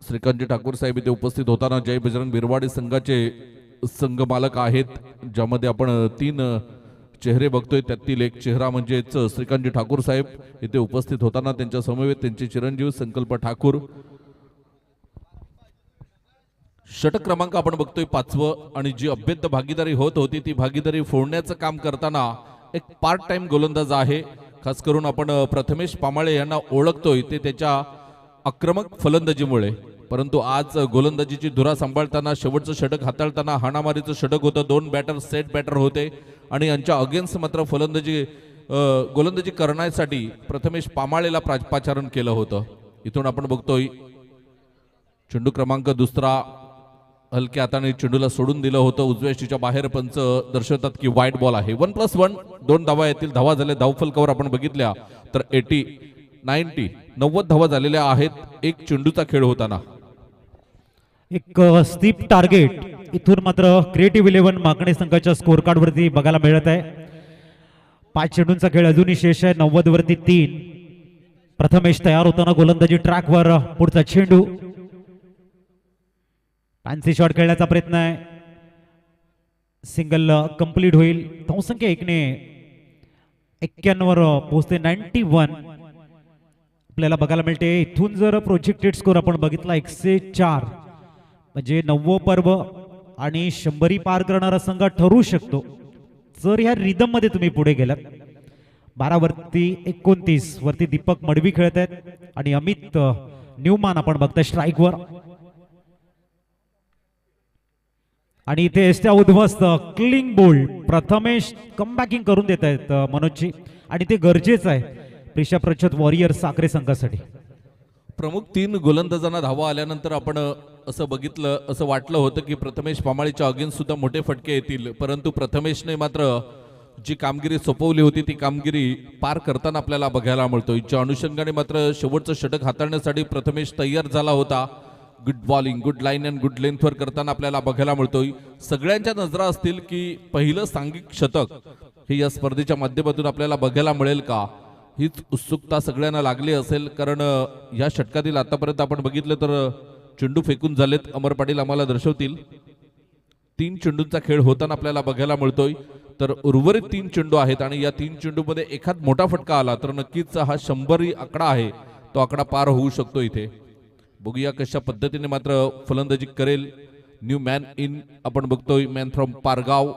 श्रीकांतजी ठाकूर साहेब इथे उपस्थित होताना जय बजरंग बिरवाडी संघाचे संघ मालक आहेत, ज्यामध्ये आपण 3 चेहरे बघतोय. त्यातील एक चेहरा म्हणजेच श्रीकांतजी ठाकूर साहेब इथे उपस्थित होताना त्यांच्या समवेत त्यांचे चिरंजीव संकल्प ठाकूर. षटक क्रमांक आपण बघतोय 5वं आणि जी अभेद्य भागीदारी होत होती ती भागीदारी फोडण्याचं काम करताना एक पार्ट टाइम गोलंदाज आहे. खास करून आपण प्रथमेश पामाळे यांना ओळखतोय ते त्याच्या आक्रमक फलंदाजीमुळे, परंतु आज गोलंदाजीची धुरा सांभाळताना शेवटचं षटक हाताळताना हाणामारीचं षटक होतं. 2 बॅटर सेट बॅटर होते आणि यांच्या अगेन्स्ट मात्र गोलंदाजी करण्यासाठी प्रथमेश पामाळेला पाचारण केलं होतं. इथून आपण बघतोय चेंडू क्रमांक 2 हलक्या हाताने चेंडूला सोडून दिलं होतं. उजव्या यष्टीच्या बाहेर पंच दर्शवतात की व्हाईट बॉल आहे. 1+1 2 धावा येतील. धावा झाल्या धावफलकावर आपण बघितल्या तर 90 धावा झालेल्या आहेत. एक चेंडूचा खेळ होताना एक स्टीप टार्गेट इथून मात्र क्रिएटिव्ह 11 मागणे संघाच्या स्कोर कार्ड वरती बघायला मिळत आहे. 5 चेंडूंचा खेळ अजूनही शेष आहे. 90 वरती 3. प्रथमेश तयार होताना गोलंदाजी ट्रॅकवर. पुढचा चेंडू फॅन्सी शॉट खेळण्याचा प्रयत्न आहे. सिंगल कंप्लीट होईल. धावसंख्या 1 ने 91 वर पोहोचते. 91 आपल्याला बघायला मिळते. इथून जर प्रोजेक्टेड स्कोर आपण बघितला 104 म्हणजे 90 पर्व आणि 100 पार करणारा संघ ठरू शकतो जर ह्या रिदम मध्ये तुम्ही पुढे गेलात. 12 वरती 29 वरती दीपक मडवी खेळत आहेत आणि अमित न्यूमॅन आपण बघताय स्ट्राईकवर. आणि इथे एस्ट्या उद्ध्वस्त क्लिंग बोल्ड प्रथमेश कमबॅकिंग करून देत आहेत मनोजची आणि ते गरजेचं आहे प्रिशा प्रचत वॉरियर साखरे संघासाठी. प्रमुख 3 गोलंदाजांना धावा आल्यानंतर आपण असं बघितलं, असं वाटलं होतं की प्रथमेश पामाळीच्या अगेन्स्ट सुद्धा मोठे फटके येतील, परंतु प्रथमेशने मात्र जी कामगिरी सोपवली होती ती कामगिरी पार करताना आपल्याला बघायला मिळतोय. ज्या अनुषंगाने मात्र शेवटचं षटक हाताळण्यासाठी प्रथमेश तयार झाला होता. Good bowling, good line and गुड लेंथवर करताना आपल्याला बघायला मिळतोय. सगळ्यांच्या नजरा असतील की पहिलं सांघिक शतक हे या स्पर्धेच्या माध्यमातून आपल्याला बघायला मिळेल का, हीच उत्सुकता सगळ्यांना लागली असेल. कारण या षटकातील आतापर्यंत आपण बघितलं तर चेंडू फेकून झालेत. अमर पाटील आम्हाला दर्शवतील. 3 चेंडूंचा खेळ होताना आपल्याला बघायला मिळतोय. तर उर्वरित 3 चेंडू आहेत आणि या 3 चेंडूमध्ये एखाद मोठा फटका आला तर नक्कीच हा 100 आकडा आहे तो आकडा पार होऊ शकतो. इथे बघूया कशा पद्धतीने मात्र फलंदाजी करेल न्यू मॅन इन. आपण बघतोय मॅन फ्रॉम पारगाव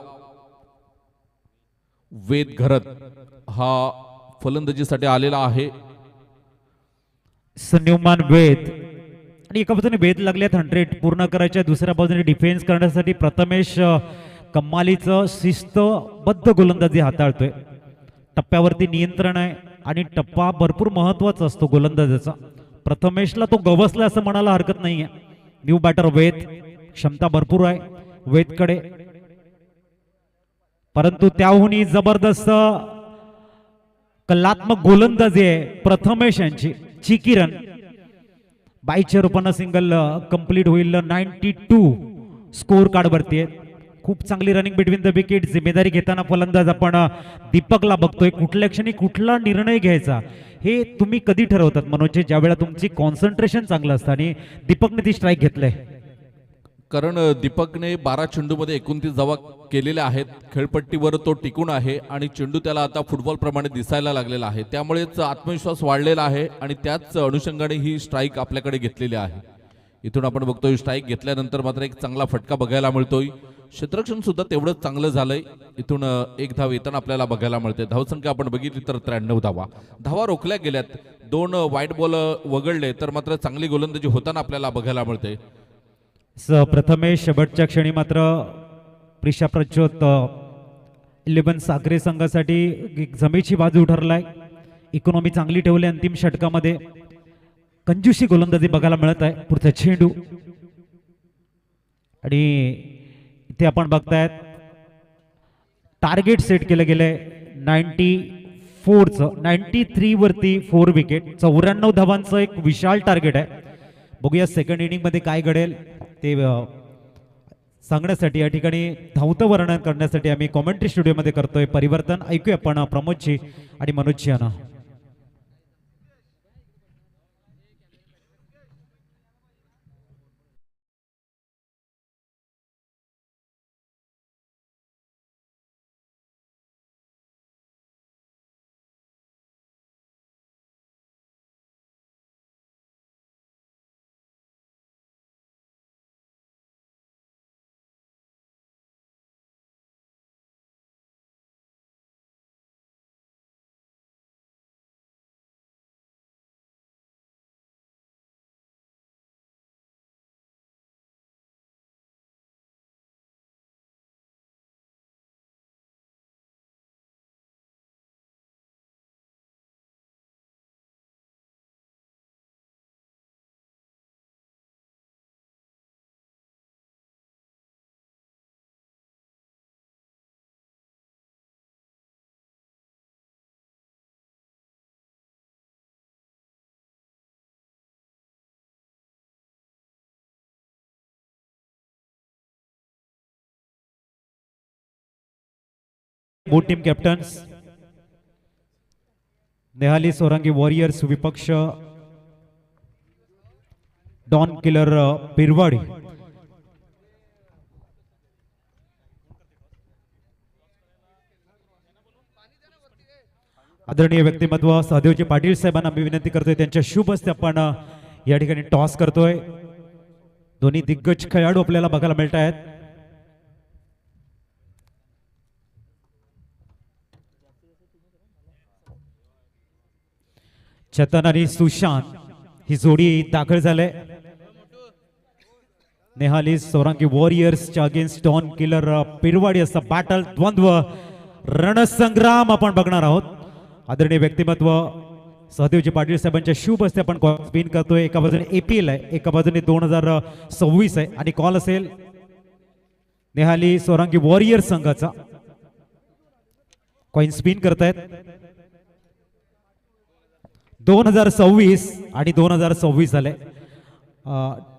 वेद घरत हा फलंदाजीसाठी आलेला आहे. न्यूमॅन वेद आणि एका बाजूने वेद लागल्यात 100 पूर्ण करायच्या, दुसऱ्या बाजूने डिफेन्स करण्यासाठी प्रथमेश कमालीचं शिस्तबद्ध गोलंदाजी हाताळतोय. टप्प्यावरती नियंत्रण आहे आणि टप्पा भरपूर महत्वाचा असतो गोलंदाजाचा. प्रथमेशला तो गवसला असं म्हणायला हरकत नाहीये. न्यू बॅटर वेद, क्षमता भरपूर आहे वेदकडे, परंतु त्याहूनही जबरदस्त कलात्मक गोलंदाजी आहे प्रथमेश यांची. चिकिरन 22च्या रूपानं सिंगल कंप्लीट होईल. 92 स्कोर कार्ड वरती आहे. खूप चांगली रनिंग बिटवीन द विकेट. जिम्मेदारी घेताना फलंदाज आपण दीपकला बघतोय. कुठल्या क्षणी कुठला निर्णय घ्यायचा हे तुम्ही कधी ठरवतात मनोज, ज्या वेळेला तुमची कॉन्सन्ट्रेशन चांगलं असतं आणि दीपकने ती स्ट्राईक घेतलंय. कारण दीपकने 12 चेंडूमध्ये 29 धावा केलेल्या आहेत. खेळपट्टीवर तो टिकून आहे आणि चेंडू त्याला आता फुटबॉल प्रमाणे दिसायला लागलेला आहे. त्यामुळेच आत्मविश्वास वाढलेला आहे आणि त्याच अनुषंगाने ही स्ट्राईक आपल्याकडे घेतलेली आहे. इथून आपण बघतोय स्ट्राईक घेतल्यानंतर मात्र एक चांगला फटका बघायला मिळतोय. क्षेत्ररक्षण सुद्धा तेवढंच चांगलं झालंय. इथून एक धाव येताना आपल्याला बघायला मिळते. धावसंख्या आपण बघितली तर 93 धावा. धावा रोखल्या गेल्यात. 2 वाईट बॉल वगळले तर मात्र चांगली गोलंदाजी होताना आपल्याला बघायला मिळते. प्रथमेश शेवटच्या क्षणी मात्र प्रिशा प्रचोत 11 सागरे संघासाठी एक जमेची बाजू ठरलाय. इकॉनॉमी चांगली ठेवली. अंतिम षटकामध्ये कंजूसी गोलंदाजी बघायला मिळत आहे. पुढचा चेंडू आणि इथे आपण बघतायत टार्गेट सेट केलं गेलंय 94चं. 93 वरती 4 विकेट, 94 धावांचं एक विशाल टार्गेट आहे. बघूया सेकंड इनिंग मध्ये काय घडेल ते सांगण्यासाठी या ठिकाणी धावतं वर्णन करण्यासाठी आम्ही कॉमेंट्री स्टुडिओमध्ये करतोय परिवर्तन. ऐकूया आपण प्रमोदची आणि मनोजची यांना. Both team captains Nehali Sorangi Warriors विपक्ष डॉन किलर पिरवाडी. आदरणीय व्यक्तिमत्व सहदेवजी पाटील साहेबांना मी विनंती करतोय त्यांच्या शुभ हस्ते आपण या ठिकाणी टॉस करतोय. दोन्ही दिग्गज खेळाडू आपल्याला बघायला मिळत आहेत. चेतन आणि सुशांत ही जोडी दाखल झाले. Nehali सोरंगी वॉरियर्सच्या against don Killer Pirwadi असा बॅटल द्वंद्व रणसंग्राम आपण बघणार आहोत. आदरणीय व्यक्तिमत्व सहदेवजी पाटील साहेबांच्या शुभ हस्ते आपण कॉल स्पिन करतोय. एका बाजूने APL आहे, एका बाजूने 2026 आहे आणि कॉल असेल नेहाली सोरंगी वॉरियर्स संघाचा. कॉइन स्पिन करतायत. 2026 आणि 2026 झाले.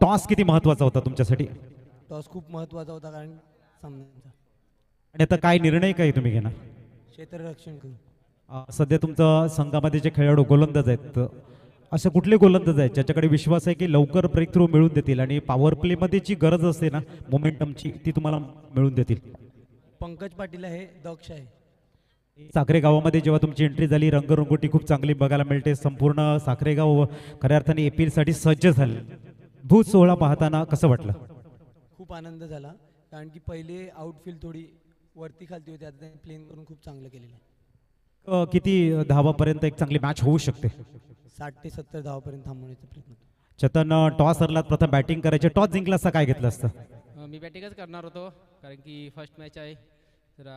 टॉस किती महत्वाचा होता तुमच्यासाठी? टॉस खूप महत्त्वाचा होता कारण सामन्याचा. आणि आता काय निर्णय काय तुम्ही घेणार? क्षेत्ररक्षण करू. सध्या तुमच्या संघामध्ये जे खेळाडू गोलंदाज आहेत असे कुठले गोलंदाज आहेत ज्याच्याकडे विश्वास आहे की लवकर ब्रेक थ्रू मिळवून देतील आणि पॉवर प्ले मध्ये जी गरज असते ना मोमेंटमची ती तुम्हाला मिळवून देतील? पंकज पाटील आहे, दक्ष आहे. साखरे गावामध्ये जेव्हा तुमची एंट्री झाली रंगरंगोटी खूप चांगली बघायला मिळते. संपूर्ण साखरे गाव खऱ्या अर्थाने APL साठी सज्ज झाले. भूत सोहळा पाहताना कसं वाटलं? खूप आनंद झाला कारण की पहिले आउटफील्ड थोडी वरती खालती होती, आता त्यांनी प्लेन करून खूप चांगलं केलेलं आहे. किती धावापर्यंत एक चांगली मॅच होऊ शकते? 60 ते 70 धावापर्यंत थांबवण्याचा प्रयत्न. चेतन, टॉस हरलात, प्रथम बॅटिंग करायचे. टॉस जिंकला असता काय घेतलं असतं? मी बॅटिंगच करणार होतो कारण की फर्स्ट मॅच आहे. जरा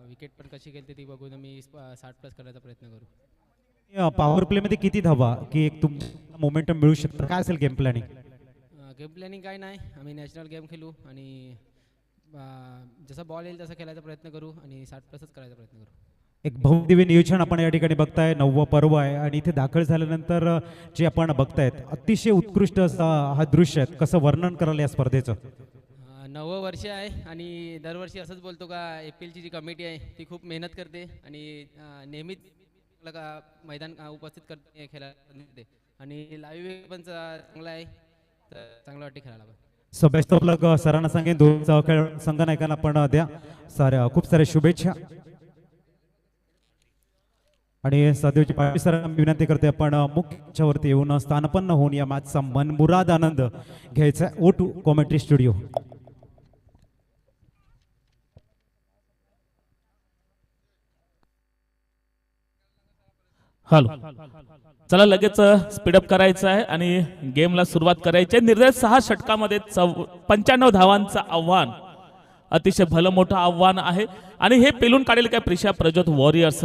विकेट पण कशी गेली ती बघून मी 60+ करण्याचा प्रयत्न करू. पॉवर प्ले मध्ये किती धावा की एक तुमचं मोमेंटम मिळू शकतं? काय असेल गेम प्लॅनिंग? गेम प्लॅनिंग काय नाही, आम्ही नॅशनल गेम खेळू आणि जसा बॉल येईल तसा खेळायचा प्रयत्न करू आणि 60+च करायचा प्रयत्न करू. एक भव्यदिव्य नियोजन आपण या ठिकाणी बघताय. 9वं पर्व आहे आणि इथे दाखल झाल्यानंतर जे आपण बघतायत अतिशय उत्कृष्ट असा हा दृश्य आहे. कसं वर्णन कराल या स्पर्धेचं? 9वं वर्ष आहे आणि दरवर्षी असंच बोलतो का APLची जी कमिटी आहे ती खूप मेहनत करते आणि नेहमीच का मैदान उपस्थित करते खेळायला आणि लाईव्ह पण चांगला आहे, तर चांगलं वाटते खेळायला. सो बेस्ट ऑफ लक सरांना सांगेन दोन संघनायकांना पण द्या साऱ्या खूप साऱ्या शुभेच्छा. आणि सदैवची पाटील सरांना मी विनंती करते आपण मुख्यवरती येऊन स्थानपन्न होऊन या मॅचचा मनमुराद आनंद घ्यायचा. O2 commentary studio. हॅलो, चला लगेच स्पीडअप करायचं आहे आणि गेमला सुरुवात करायची आहे. निर्धारित 6 षटकामध्ये 95 धावांचं आव्हान, अतिशय भलं मोठं आव्हान आहे आणि हे पेलून काढेल काय प्रिशा प्रज्योत वॉरियर्स.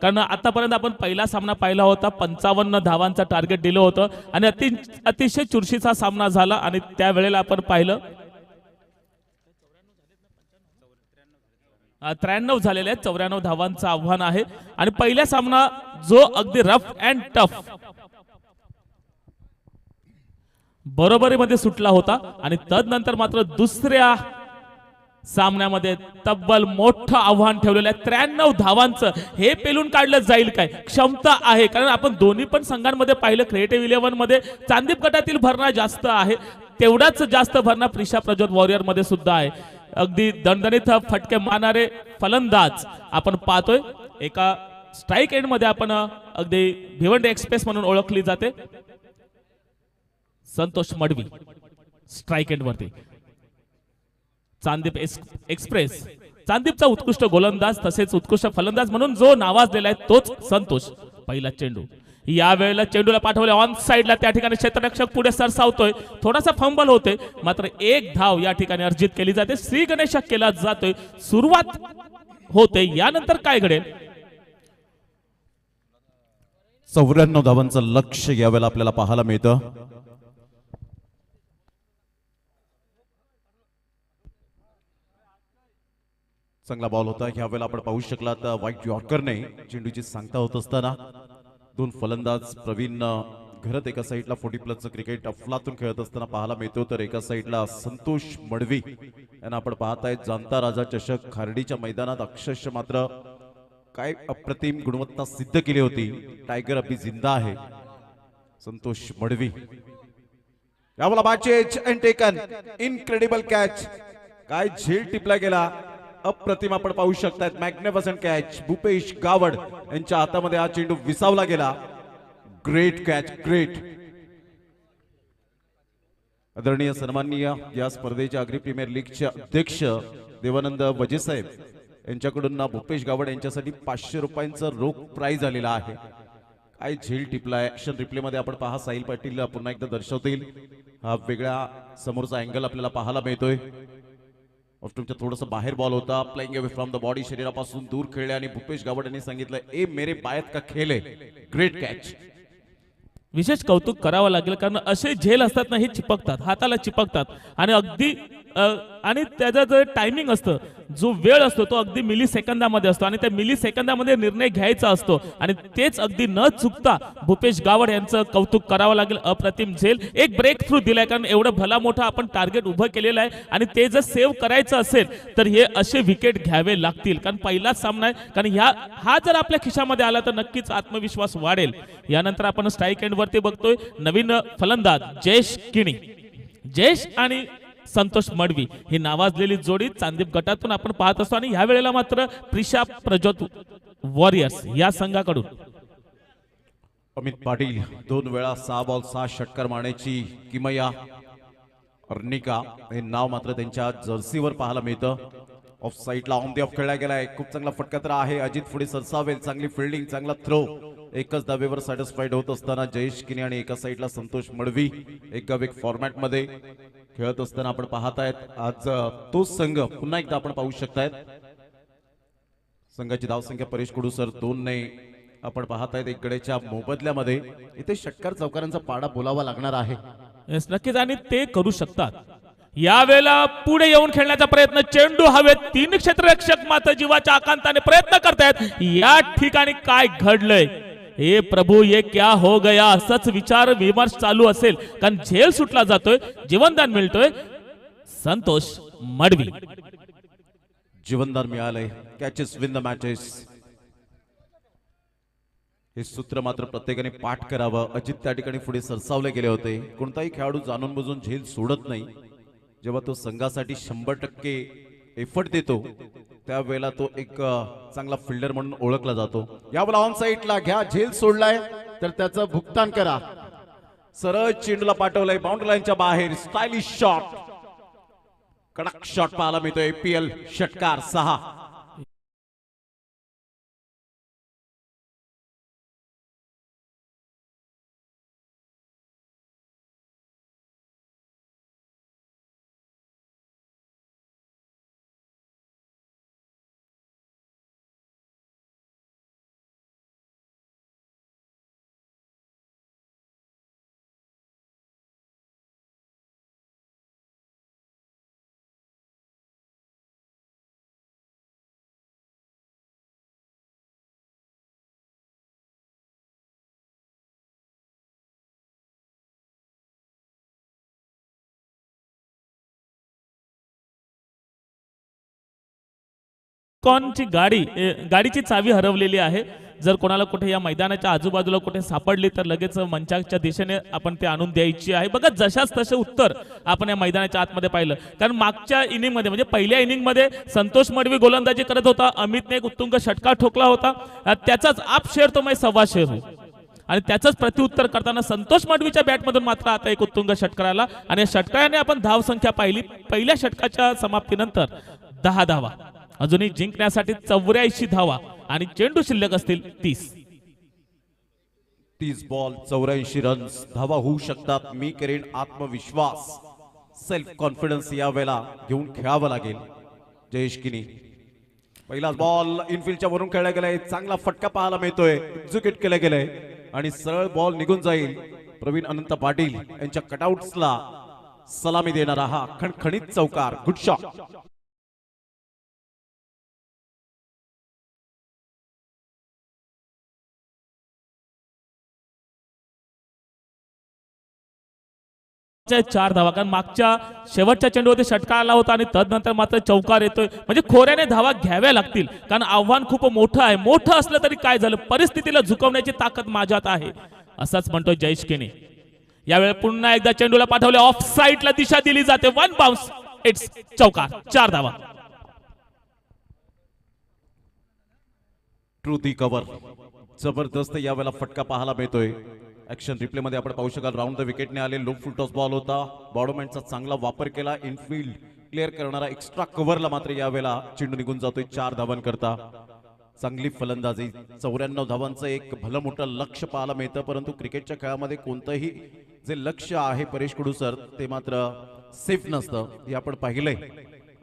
कारण आतापर्यंत आपण पहिला सामना पाहिला होता, 55 धावांचं टार्गेट दिलं होतं आणि अतिशय चुरशीचा सामना झाला आणि त्यावेळेला आपण पाहिलं 93 झालेले आहेत. 94 धावांचं आव्हान आहे आणि पहिला सामना जो अगदी रफ अँड टफ बरोबरीमध्ये सुटला होता आणि तदनंतर मात्र दुसऱ्या सामन्यामध्ये तब्बल मोठं आव्हान ठेवलेलं आहे. 93 धावांचं हे पेलून काढलं जाईल काय, क्षमता आहे. कारण आपण दोन्ही पण संघांमध्ये पाहिलं, क्रिएटिव्ह 11 मध्ये चांदीप गटातील भरणा जास्त आहे, तेवढाच जास्त भरणा प्रिशा प्रज्योत वॉरियर मध्ये सुद्धा आहे. अगदी दणदणीत फटके मारणारे फलंदाज आपण पाहतोय. एका स्ट्राईक एंड मध्ये आपण अगदी भिवंडी एक्सप्रेस म्हणून ओळखली जाते संतोष मडवी. स्ट्राईक एंड वरती चांदीप एक्सप्रेस, चांदीपचा उत्कृष्ट गोलंदाज तसेच उत्कृष्ट फलंदाज म्हणून जो नावाजलेला आहे तोच संतोष. पहिला चेंडू, या वेळेला चेंडूला पाठवले ऑन साइडला, त्या ठिकाणी क्षेत्ररक्षक पुढे सरसावतोय, थोडासा फंबल होते, मात्र एक धाव या ठिकाणी अर्जित केली जाते. श्री गणेश केला जातोय, सुरुवात होते. यानंतर काय घडेल? 94 धावांचं लक्ष्य यावेळेला आपल्याला पाहायला मिळतं. चांगला बॉल होता यावेळेला आपण पाहू शकलात. व्हाईट यॉर्करने चेंडूची सांगता होत असताना दोन फलंदाज प्रवीण घरत एका साईडला 40+ क्रिकेट अफलातून खेळत असताना पाहायला मिळतो, तर एका साईडला संतोष मडवी यांना आपण पाहताय. जाणता राजा चषक खार्डीच्या मैदानात अक्षरशः मात्र काय अप्रतिम गुणवत्ता सिद्ध केली होती. टायगर अभी जिंदा आहे. संतोष मडवी यावेळेला बॅचेज अँड टेकन, इनक्रेडिबल कॅच, काय झेल टिपला गेला, अप्रतिम आपण पाहू शकतात. मॅग्निफिसंट कॅच, भूपेश गावड यांच्या हातामध्ये हा चेंडू विसावला गेला. Great catch, great. आदरणीय सन्माननीय या स्पर्धेच्या अग्री प्रीमियर लीगचे अध्यक्ष देवानंद वजेसाहेब यांच्याकडून भूपेश गावड यांच्यासाठी 500 रुपयांचं रोख प्राइज आलेला आहे. काय झेल टिपलाय. ऍक्शन रिप्ले मध्ये आपण पहा, साहिल पाटील पुन्हा एकदा दर्शवतील. हा वेगळा समोरचा अँगल आपल्याला पाहायला मिळतोय. ऑफ्टूमच्या थोडंसं बाहेर बॉल होता, playing away from the body, शरीरापासून दूर खेळले आणि भूपेश गावड यांनी सांगितलं ए मेरे बायत का खेल है. Great catch. विशेष कौतुक करावं लागेल, कारण असे झेल असतात ना, हे चिपकतात, हाताला चिपकतात आणि अगदी आणि त्याचा जो टायमिंग असतं, जो वेळ असतो तो अगदी मिली सेकंदामध्ये असतो आणि त्या मिली सेकंदामध्ये निर्णय घ्यायचा असतो आणि तेच अगदी न चुकता भूपेश गावड यांचं कौतुक करावं लागेल. अप्रतिम झेल, एक ब्रेक थ्रू दिलाय, कारण एवढं भला मोठा आपण टार्गेट उभं केलेलं आहे आणि ते जर सेव्ह करायचं असेल तर हे असे विकेट घ्यावे लागतील, कारण पहिलाच सामना आहे. कारण हा जर आपल्या खिशामध्ये आला तर नक्कीच आत्मविश्वास वाढेल. यानंतर आपण स्ट्राईक एंड वरती बघतोय नवीन फलंदाज जयेश किणी. जयेश आणि संतोष मडवी ही नावाजलेली जोडी चांदीप गटातून आपण पाहत असतो आणि ह्या वेळेला मात्र प्रिशा प्रज्योत वॉरियर्स या संघाकडून अमित पाटील 2 वेळा 6 बॉल 6 षटकार मारण्याची किमया अर्निका हे नाव मात्र त्यांच्या जर्सीवर पाहायला मिळतं. ऑफ साइडला ऑन दी ऑफ खेळला गेलाय. खूप चांगला फटका तर आहे. अजित पुढे सरसावेल, चांगली फिल्डिंग, चांगला थ्रो. एकच धावेवर सॅटिस्फाईड होत असताना जयेश किनी आणि एका साइडला संतोष मडवी एक फॉर्मॅट मध्ये खेळत असताना आपण पाहतायत. आज तोच संघ पुन्हा एकदा आपण पाहू शकतायत. संघाची धावसंख्या परेश कुडू सर 2 ने आपण पाहतायत. एक गड्याच्या मोबदल्यामध्ये इथे षटकार चौकारांचा पाडा बोलावा लागणार आहे. नक्कीच आणि ते करू शकतात. यावेळेला पुढे येऊन खेळण्याचा प्रयत्न, चेंडू हवेत, 3 क्षेत्ररक्षक मात्र जीवाच्या आकांताने प्रयत्न करतायत. या ठिकाणी काय घडलंय, हे प्रभू ये क्या हो गया, असंच विचार विमर्श चालू असेल, कारण झेल सुटला जातोय, जीवनदान मिळतोय. संतोष मडवी जीवनदान मिळालंय. कॅचेस विन द मॅचेस, हे सूत्र मात्र प्रत्येकाने पाठ करावं. अजित त्या ठिकाणी पुढे सरसावले गेले होते. कोणताही खेळाडू जाणून बुजून झेल सोडत नाही. जेव्हा तो संघासाठी 100% एफर्ट देतो त्यावेळेला तो एक चांगला फिल्डर म्हणून ओळखला जातो. यावेळेला ऑन साईडला घ्या, झेल सोडलाय तर त्याचं भुगतान करा. सरळ चेंडूला पाठवलंय बाउंड्री लाईनच्या बाहेर. स्टायलिश शॉट, कडक शॉट पाहायला मिळतोय. APL षटकार 6. कॉनची गाडीची चावी हरवलेली आहे. जर कोणाला कुठे या मैदानाच्या आजूबाजूला कुठे सापडली तर लगेच मंचाच्या दिशेने आपण ते आणून द्यायची आहे. बघा जशाच तसे उत्तर आपण या मैदानाच्या आतमध्ये पाहिलं. कारण मागच्या इनिंग मध्ये म्हणजे पहिल्या इनिंग मध्ये संतोष मडवी गोलंदाजी करत होता. अमितने एक उत्तुंग षटकार ठोकला होता. त्याचाच आप शेर तो मैं सव्वा शेर हूं आणि त्याचंच प्रत्युत्तर करताना संतोष मडवीच्या बॅटमधून मात्र आता एक उत्तुंग षटकार आला आणि या षटकाराने आपण धाव संख्या पाहिली. पहिल्या षटकाच्या समाप्तीनंतर 10 धावा, अजूनही जिंकण्यासाठी 84 धावा आणि चेंडू शिल्लक असतील 30 बॉल 84 रन्स. धावा होऊ शकतात. मी करेन. आत्मविश्वास, सेल्फ कॉन्फिडन्स या वेळेला घेऊन खेळावं लागेल जयेश किनी. पहिला बॉल इनफिल्डच्या वरून खेळला गेलाय. चांगला फटका पाहायला मिळतोय. एक्झिक्यूट केला गेलाय आणि सरळ बॉल निघून जाईल. प्रवीण अनंत पाटील यांच्या कटआउट्सला सलामी देणारा हा खणखणीत चौकार. Good shot. चार धावा, कारण मागच्या शेवटच्या चेंडूवरती षटकार आला होता आणि तदनंतर मात्र चौकार येतोय. म्हणजे खोऱ्याने धावा घ्याव्या लागतील कारण आव्हान खूप मोठं आहे. मोठं असलं तरी काय झालं, परिस्थितीला झुकवण्याची ताकद माझ्यात आहे असंच म्हणतोय जयेश केने. यावेळी पुन्हा एकदा चेंडूला पाठवले. ऑफ साईडला दिशा दिली जाते. 1 बाउन्स. इट्स चौकार. 4 धावा. ट्रू दी कव्हर. जबरदस्त यावेळेला फटका पाहायला मिळतोय. ऍक्शन रिप्ले मध्ये आपण पाहू शकाल. राऊंड द विकेटने आले. लो फुल टॉस बॉल होता. बॉडमॅनचा चांगला वापर केला. इनफिल्ड क्लिअर करणारा एक्स्ट्रा कव्हरला मात्र यावेळेला चेंडू निघून जातोय 4 धावांकरता. चांगली फलंदाजी. 94 धावांचं एक भलं मोठं लक्ष पाहायला मिळतं. परंतु क्रिकेटच्या खेळामध्ये कोणतंही जे लक्ष आहे परेश कुडू सर ते मात्र सेफ नसतं हे आपण पाहिलंय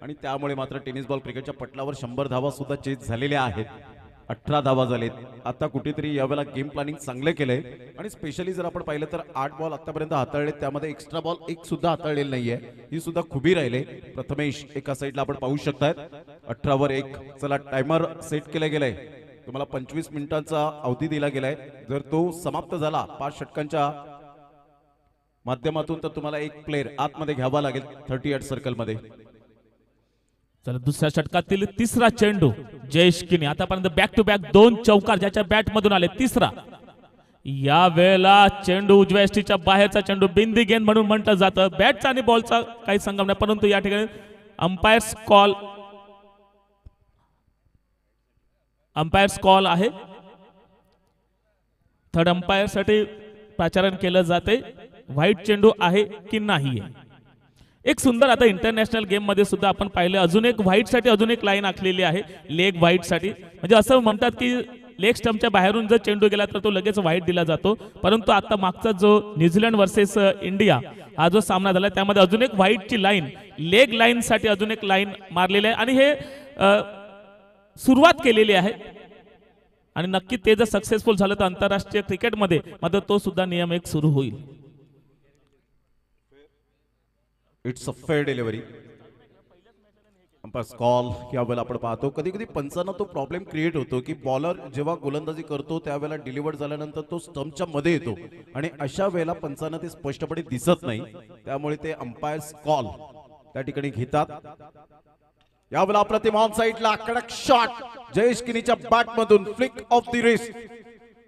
आणि त्यामुळे मात्र टेनिस बॉल क्रिकेटच्या पटलावर 100 धावा सुद्धा चेज झालेल्या आहेत. 18 धावा झालेत. आता कुठेतरी यावेळेला गेम प्लॅनिंग चांगलं केलंय आणि स्पेशली जर आपण पाहिलं तर 8 बॉल आतापर्यंत हाताळले. त्यामध्ये एक्स्ट्रा बॉल एक सुद्धा हाताळलेला नाहीये. ही सुद्धा खुबी राहिले. प्रथमेश एका साईडला आपण पाहू शकतायत. 18 वर 1. चला टायमर सेट केला गेलाय. तुम्हाला 25 मिनिटांचा अवधी दिला गेलाय. जर तो समाप्त झाला 5 षटकांच्या माध्यमातून तर तुम्हाला एक प्लेअर आतमध्ये घ्यावा लागेल 38 सर्कल मध्ये. चला दुसऱ्या षटकातील तिसरा चेंडू जयेश किनी. आतापर्यंत बॅक टू बॅक 2 चौकार ज्याच्या बॅट मधून आले. तिसरा या वेळेला चेंडू उजव्या एसटीच्या बाहेरचा चेंडू. बिंदी गेंद म्हणून म्हटलं जातं. बॅटचा आणि बॉलचा काही संगम नाही परंतु या ठिकाणी अंपायर्स कॉल आहे. थर्ड अंपायर साठी प्राचारण केलं जाते. व्हाईट चेंडू आहे की नाही. एक सुंदर आता इंटरनॅशनल गेम मध्ये सुद्धा आपण पाहिलं. अजून एक व्हाईट साठी अजून एक लाईन आखलेली आहे. लेग व्हाईट साठी. म्हणजे असं म्हणतात की लेग स्टंपच्या बाहेरून जर चेंडू गेला तर तो लगेच व्हाईट दिला जातो. परंतु आता मागचा जो न्यूझीलंड वर्सेस इंडिया हा जो सामना झाला त्यामध्ये अजून एक व्हाईटची लाईन लेग लाईन साठी अजून एक लाईन मारलेली आहे आणि हे सुरुवात केलेली आहे आणि नक्की ते जर सक्सेसफुल झालं तर आंतरराष्ट्रीय क्रिकेटमध्ये मात्र तो सुद्धा नियम एक सुरू होईल. It's a fair delivery. Umpires call यावेळेला आपण पाहतो. कधी कधी पंचांना तो प्रॉब्लेम क्रिएट होतो की बॉलर जेव्हा गोलंदाजी करतो त्यावेळेला डिलिव्हर झाल्यानंतर तो स्टंपच्या मध्ये येतो आणि अशा वेळेला पंचांना ते स्पष्टपणे दिसत नाही. त्यामुळे ते अंपायर्स कॉल त्या ठिकाणी घेतात. यावेळेला अप्रतिम ऑन साईडला कडक शॉट जयेश किनीच्या बॅट मधून. Flick of the wrist.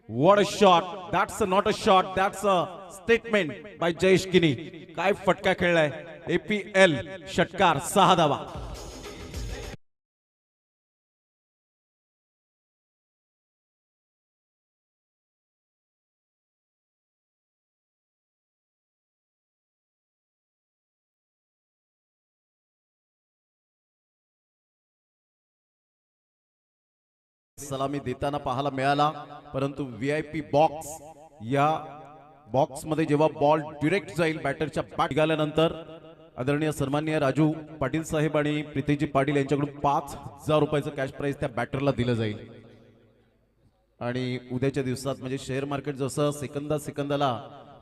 What a shot. That's not a shot, that's a statement by Jayesh किनी. काय फटका खेळलाय. APL षटकार 6 धावा. सलामी देताना पाहायला मिळाला, परंतु VIP बॉक्स या बॉक्स मध्ये जेव्हा बॉल डायरेक्ट जाईल बॅटरच्या बॅट निघाल्यानंतर आदरणीय सन्माननीय राजू पाटील साहेब आणि प्रीतीजी पाटील यांच्याकडून 5,000 रुपयाचं कॅश प्राइज त्या बॅटरला दिलं जाईल. आणि उद्याच्या दिवसात म्हणजे शेअर मार्केट जसं सेकंदाला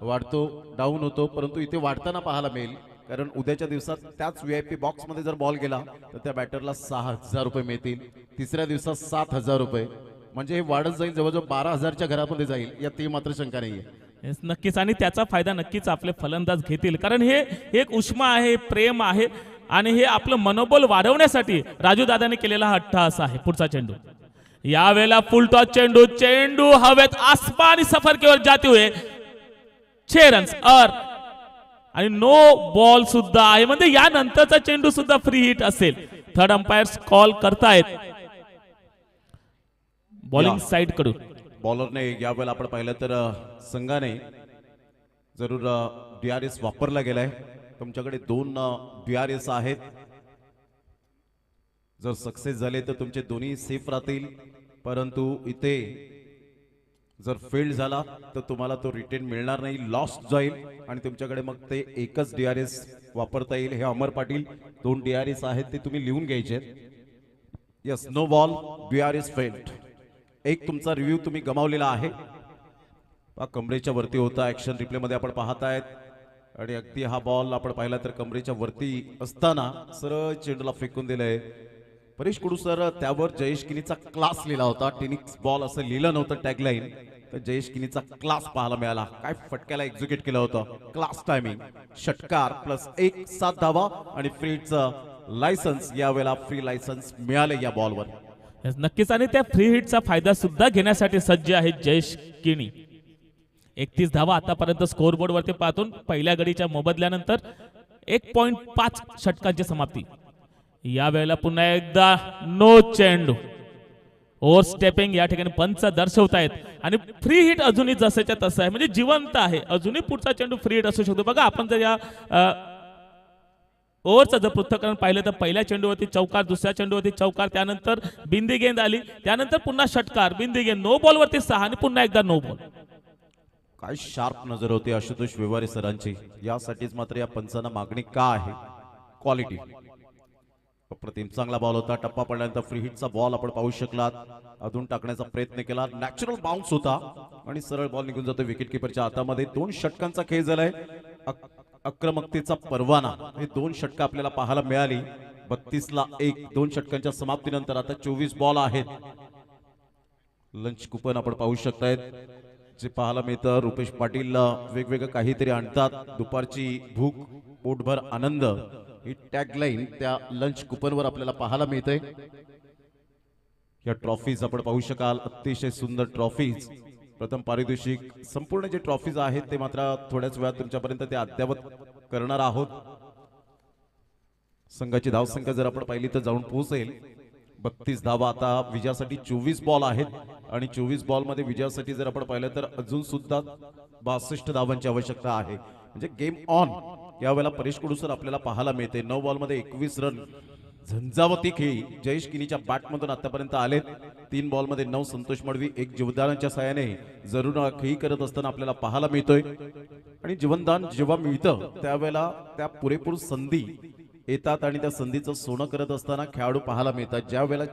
वाढतो डाऊन होतो, परंतु इथे वाढताना पाहायला मिळेल, कारण उद्याच्या दिवसात त्याच VIP बॉक्स मध्ये जर बॉल गेला तर त्या बॅटरला 6,000 रुपये मिळतील. तिसऱ्या दिवसात 7,000 रुपये, म्हणजे हे वाढत जाईल, जवळजवळ 12,000च्या घरामध्ये जाईल, यात मात्र शंका नाहीये. Yes, नक्कीच. आणि त्याचा फायदा नक्कीच आपले फलंदाज घेतील, कारण हे एक उष्मा आहे, प्रेम आहे आणि हे आपलं मनोबल वाढवण्यासाठी राजू दादाने केलेला हा अट्टहास आहे. पुढचा चेंडू यावेळेला फुल टॉस चेंडू, चेंडू हवेत आसमानी सफर केवळ जाते हुए 6 रन्स और आणि नो बॉल सुद्धा आहे, म्हणजे यानंतरचा चेंडू सुद्धा फ्री हिट असेल. थर्ड अंपायर्स कॉल करतायत बॉलिंग साइड कडून. बॉलरने यावेळेला आपण पाहिलं तर संघाने जरूर DRS वापरला गेलाय. तुमच्याकडे 2 DRS आहेत. जर सक्सेस झाले तर तुमचे दोन्ही सेफ राहतील, परंतु इथे जर फेल झाला तर तुम्हाला तो रिटर्न मिळणार नाही, लॉस्ट जाईल आणि तुमच्याकडे मग ते एकच DRS वापरता येईल. हे अमर पाटील 2 DRS आहेत, ते तुम्ही लिहून घ्यायचे. Yes, no ball, DRS failed. एक तुमचा रिव्ह्यू तुम्ही गमावलेला आहे. कमरेच्या वरती होता, ऍक्शन रिप्ले मध्ये आपण पाहतायत आणि अगदी हा बॉल आपण पाहिला तर कमरेच्या वरती असताना सरळ चेंडूला फेकून दिलंय. परेश कुडू सर त्यावर जयेश किनीचा क्लास लिहिला होता, टेनिक्स बॉल असं लिहिलं नव्हतं टॅगलाईन, तर जयेश किनीचा क्लास पाहायला मिळाला. काय फटक्याला एक्झिक्यूट केलं होतं, क्लास टायमिंग. षटकार +1 7 धावा आणि फ्रीचं लायसन्स, यावेळेला फ्री लायसन्स मिळाले या बॉलवर. नक्कीच. आणि त्या फ्री हिटचा फायदा सुद्धा घेण्यासाठी सज्ज आहे जयेश किणी. 31 धावा आतापर्यंत स्कोर बोर्ड वरती पाहतून पहिल्या गडीच्या मोबदल्यानंतर 1.5 षटकांची समाप्ती. या वेळेला पुन्हा एकदा नो चेंडू, ओव्हर स्टेपिंग या ठिकाणी पंच दर्शवतायत आणि फ्री हिट अजूनही जसंच्या तसं आहे, म्हणजे जिवंत आहे. अजूनही पुढचा चेंडू फ्री हिट असू शकतो. बघा, आपण जर या ओव्हरचं जर पृथक्करण पाहिलं तर पहिल्या चेंडूवरती चौकार, दुसऱ्या चेंडूवरती चौकार, त्यानंतर बिंदी गेंद आली, त्यानंतर पुन्हा षटकार, बिंदी गेंद, नो बॉल वरती 6 आणि पुन्हा एकदा नो बॉल. काय शार्प नजर होती आशुतोष व्यवहारे सरांची. यासाठीच मात्र या पंचांना मागणी का आहे, क्वालिटी. अप्रतिम चांगला बॉल होता. टप्पा पडल्यानंतर फ्री हिटचा बॉल आपण पाहू शकलात. अधून टाकण्याचा प्रयत्न केला, नॅचरल बाउन्स होता आणि सरळ बॉल निघून जातो विकेट किपरच्या हातामध्ये. 2 षटकांचा खेळ झालाय. आक्रमकतेचा परवाना, हे 2 षटक आपल्याला पाहायला मिळाली. 32ला 1 2 षटकांच्या समाप्तीनंतर आता 24 बॉल आहेत. लंच कुपन आपण पाहू शकतायत जे पाहायला मिळतं. रुपेश पाटील वेगवेगळं काहीतरी आणतात, दुपारची भूक पोटभर आनंद, ही टॅगलाईन त्या लंच कुपनवर आपल्याला पाहायला मिळते. या ट्रॉफीज आपण पाहू शकाल, अतिशय सुंदर ट्रॉफीज. प्रथम पारितोषिक, संपूर्ण जे ट्रॉफीज आहेत ते मात्र थोड्याच वेळात तुमच्यापर्यंत ते अद्यावत करणार आहोत. संघाची धावसंख्या जर आपण पाहिली तर जाऊन पोहोचेल 32 धावा. आता विजयासाठी 24 बॉल आहेत आणि 24 बॉल मध्ये विजयासाठी जर आपण पाहिलं तर अजून सुद्धा 62 धावांची आवश्यकता आहे, म्हणजे गेम ऑन. यावेळेला परेश कुडू सर आपल्याला पाहायला मिळते. 9 बॉल मध्ये 21 रन. झंझावती खेळी जयेश किनीच्या बॅटमधून आतापर्यंत आलेत. 3 बॉल मध्ये 9. संतोष मडवी 1 जीवनदानाच्या साहाय्याने जरूर खेळी करत असताना आपल्याला पाहायला मिळतोय. आणि जीवनदान जेव्हा मिळतं त्यावेळेला त्या पुरेपूर संधी येतात आणि त्या संधीचं सोनं करत असताना खेळाडू पाहायला मिळतात. ज्या वेळेला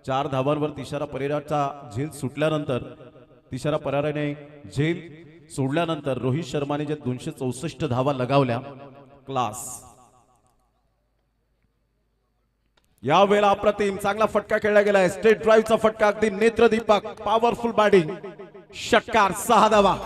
4 धावांवर तिशारा परेराचा झेल सुटल्यानंतर, तिशारा पराराने झेल सोडल्यानंतर रोहित शर्माने जे 264 धावा लगावल्या, क्लास. या वेळेला अप्रतिम चांगला फटका खेळला गेलाय. स्ट्रेट ड्राईव्हचा फटका, अगदी नेत्रदीपक, पॉवरफुल बॅटिंग. षटकार 6 धावा.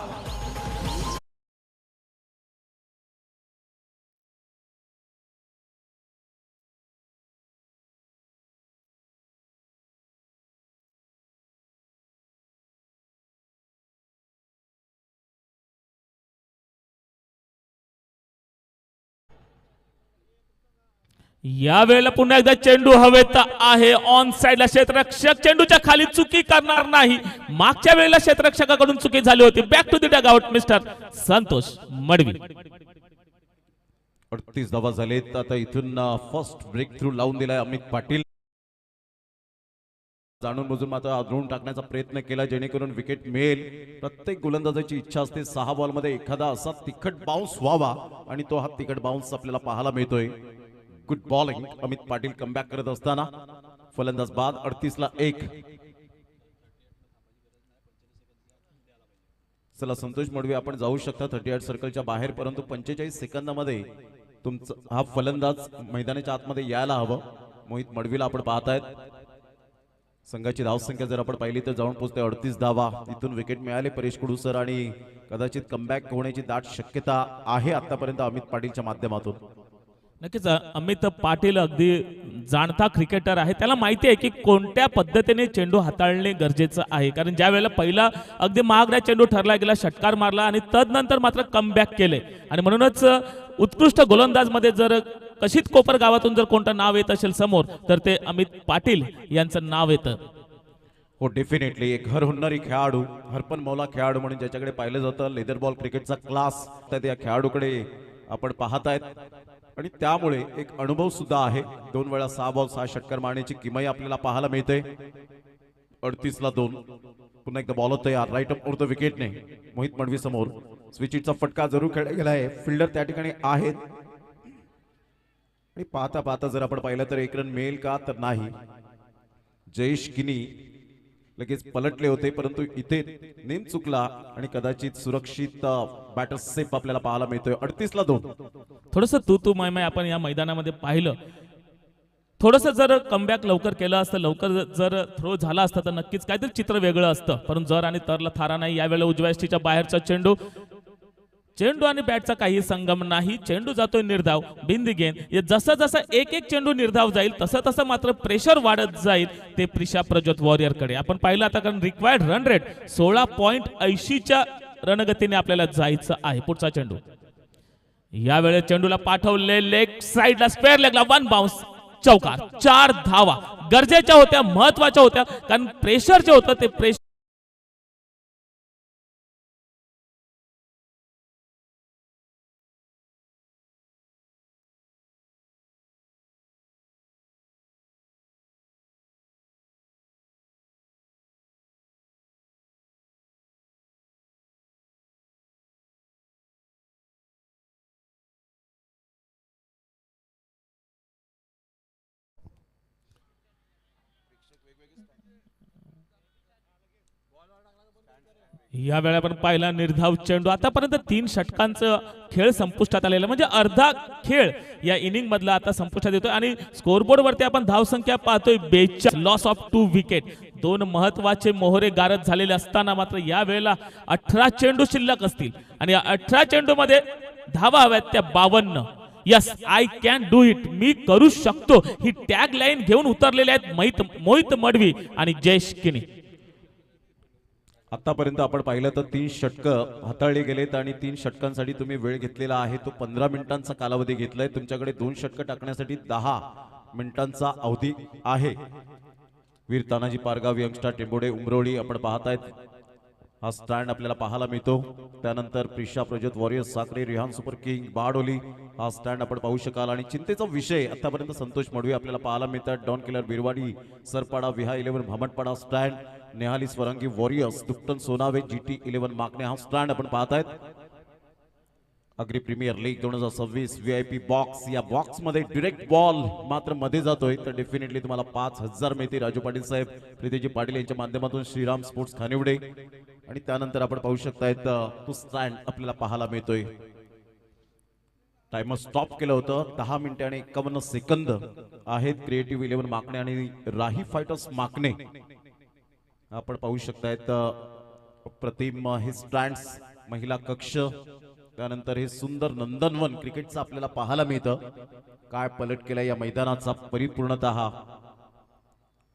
या वेळेला पुन्हा एकदा चेंडू हवेत आहे. ऑन साइडला क्षेत्ररक्षक चेंडूच्या खाली चुकी करणार नाही. मागच्या वेळेला क्षेत्ररक्षकाकडून चुकी झाली होती. Back to the dugout mister Santosh Madavi. 38 धावा झालेत. आता इथून फर्स्ट ब्रेक थ्रू लावून दिलाय अमित पाटील. जाणून बुजून मात्र आदळून टाकण्याचा प्रयत्न केला जेणेकरून विकेट मिळेल. प्रत्येक गोलंदाजाची इच्छा असते 6 बॉलमध्ये एखादा असा तिखट बाउन्स व्हावा आणि तो हा तिखट बाउन्स आपल्याला पाहायला मिळतोय. Good bowling Amit Patil comeback करत असताना फलंदाज बाद. 38 ला 1. चला संतोष मडवी आपण जाऊ शकता 38 सर्कलच्या बाहेर, परंतु 45 सेकंदामध्ये तुमचा हा फलंदाज मैदानाच्या आतमध्ये यायला हवं. मोहित मडवीला आपण पाहतायत. संघाची धावसंख्या जर आपण पाहिली तर जाऊन पोहोचते 38 धावा. इथून विकेट मिळाले परेश कुडूसर आणि कदाचित कमबॅक होण्याची दाट शक्यता आहे आतापर्यंत अमित पाटीलच्या माध्यमातून. नक्कीच अमित पाटील अगदी जाणता क्रिकेटर आहे. त्याला माहिती आहे की कोणत्या पद्धतीने चेंडू हाताळणे गरजेचं आहे. कारण ज्या वेळेला पहिला अगदी महागडा चेंडू ठरला गेला, षटकार मारला आणि तदनंतर मात्र कमबॅक केले. आणि म्हणूनच उत्कृष्ट गोलंदाज मध्ये जर कशीत कोपर गावातून जर कोणतं नाव येत असेल समोर तर ते अमित पाटील यांचं नाव येतं. हो डेफिनेटली एक घर होणारी खेळाडू, हरपन मौला खेळाडू म्हणून ज्याच्याकडे पाहिलं जातं. लेदर बॉल क्रिकेटचा क्लास त्या खेळाडूकडे आपण पाहतायत आणि त्यामुळे एक अनुभव सुद्धा आहे. 2 वेळा 6 बॉल 6 षटकार मारण्याची किमया आपल्याला पाहायला मिळते. 38 ला 2. पुन्हा एकदा बॉल तयार राईट अप द विकेटने मोहित मडवी समोर. स्विचिटचा फटका जरूर खेळला गेला आहे. फिल्डर त्या ठिकाणी आहेत आणि पाहता पाहता जर आपण पाहिलं तर 1 रन मिळेल का तर नाही. जयेश किनी लगेच पलटले होते परंतु इथे नेम चुकला आणि कदाचित सुरक्षित बॅटर सेफ आपल्याला पाहायला मिळतोय. 38 ला 2. थोडंसं तू माय आपण या मैदानामध्ये पाहिलं. थोडंसं जर कमबॅक लवकर केलं असतं, लवकर जर थ्रो झाला असता तर नक्कीच काहीतरी चित्र वेगळं असतं. परंतु जर आणि तरला थारा नाही. यावेळेला उजव्या यष्टीच्या बाहेरचा चेंडू आणि बॅटचा काही संगम नाही. चेंडू जातोय निर्धाव बिंद गेंद. जसं जसं एक चेंडू निर्धाव जाईल तसं तसं मात्र प्रेशर वाढत जाईल ते प्रिशा प्रज्योत वॉरियर कडे. आपण पाहिलं आता कारण रिक्वायर्ड रन रेट 16.80च्या रणगतीने आपल्याला जायचं आहे. पुढचा चेंडू यावेळेस चेंडूला पाठवले लेग साइडला स्क्वेअर लेगला 1 बाउन्स चौकार. 4 धावा गरजेच्या होत्या, महत्वाच्या होत्या कारण प्रेशर जे होतं ते प्रेशर या वेळा आपण पाहिला निर्धाव चेंडू. आतापर्यंत 3 षटकांचं खेळ संपुष्टात आलेला म्हणजे अर्धा खेळ या इनिंग मधला आता संपुष्टात येतोय आणि स्कोरबोर्ड वरती आपण धावसंख्या पाहतोय 42. Loss of 2 wicket. 2 महत्वाचे मोहरे गारद झालेले असताना मात्र या वेळेला 18 चेंडू शिल्लक असतील आणि या 18 चेंडू मध्ये धावा हव्यात त्या 52. Yes I can do it. मी करू शकतो ही टॅग लाईन घेऊन उतरलेले आहेत मोहित मडवी आणि जयेश किनी. आतापर्यंत आपण पाहिलं तर 3 षटकं हाताळली गेलेत आणि 3 षटकांसाठी तुम्ही वेळ घेतलेला आहे तो 15 मिनिटांचा कालावधी घेतलाय. तुमच्याकडे 2 षटकं टाकण्यासाठी 10 मिनिटांचा अवधी आहे. वीर तानाजी पारगाव, यंगस्टार टेंबोडे, उमरोळी आपण पाहतायत. हा स्टँड आपल्याला पाहायला मिळतो. त्यानंतर Prisha Prajyot Warriors Sakhare, Rihan Super King, Bahadoli हा स्टँड आपण पाहू शकाल. आणि चिंतेचा विषय आतापर्यंत संतोष मडवी आपल्याला पाहायला मिळतात. Don Killer Birwadi, Sarpada, Viha 11 Bhamatpada stand, Nehali Swarangi Warriors, Dupatan Sonave, GT 11 Magane हा स्टँड आपण पाहतायत. Agri premier league 2026 VIP box. या बॉक्स मध्ये डायरेक्ट बॉल मात्र मध्ये जातोय तर डेफिनेटली तुम्हाला 5000 मिळते. राजू पाटील साहेब, प्रीतीजी पाटील यांच्या माध्यमातून श्रीराम स्पोर्ट्स खानिवडे. आणि त्यानंतर आपण पाहू शकतायत तो स्टँड आपल्याला पाहायला मिळतोय. टाइमर स्टॉप केलं होतं. 10 मिनिटे आणि 51 सेकंद आहेत. क्रिएटिव्ह 11 माकणे आणि राही फायटर्स माकणे आपण पाहू शकतायत. प्रतिम हे स्टँड्स महिला कक्ष, त्यानंतर हे सुंदर नंदनवन क्रिकेटचं आपल्याला पाहायला मिळतं. काय पलट केला या मैदानाचा परिपूर्णतः.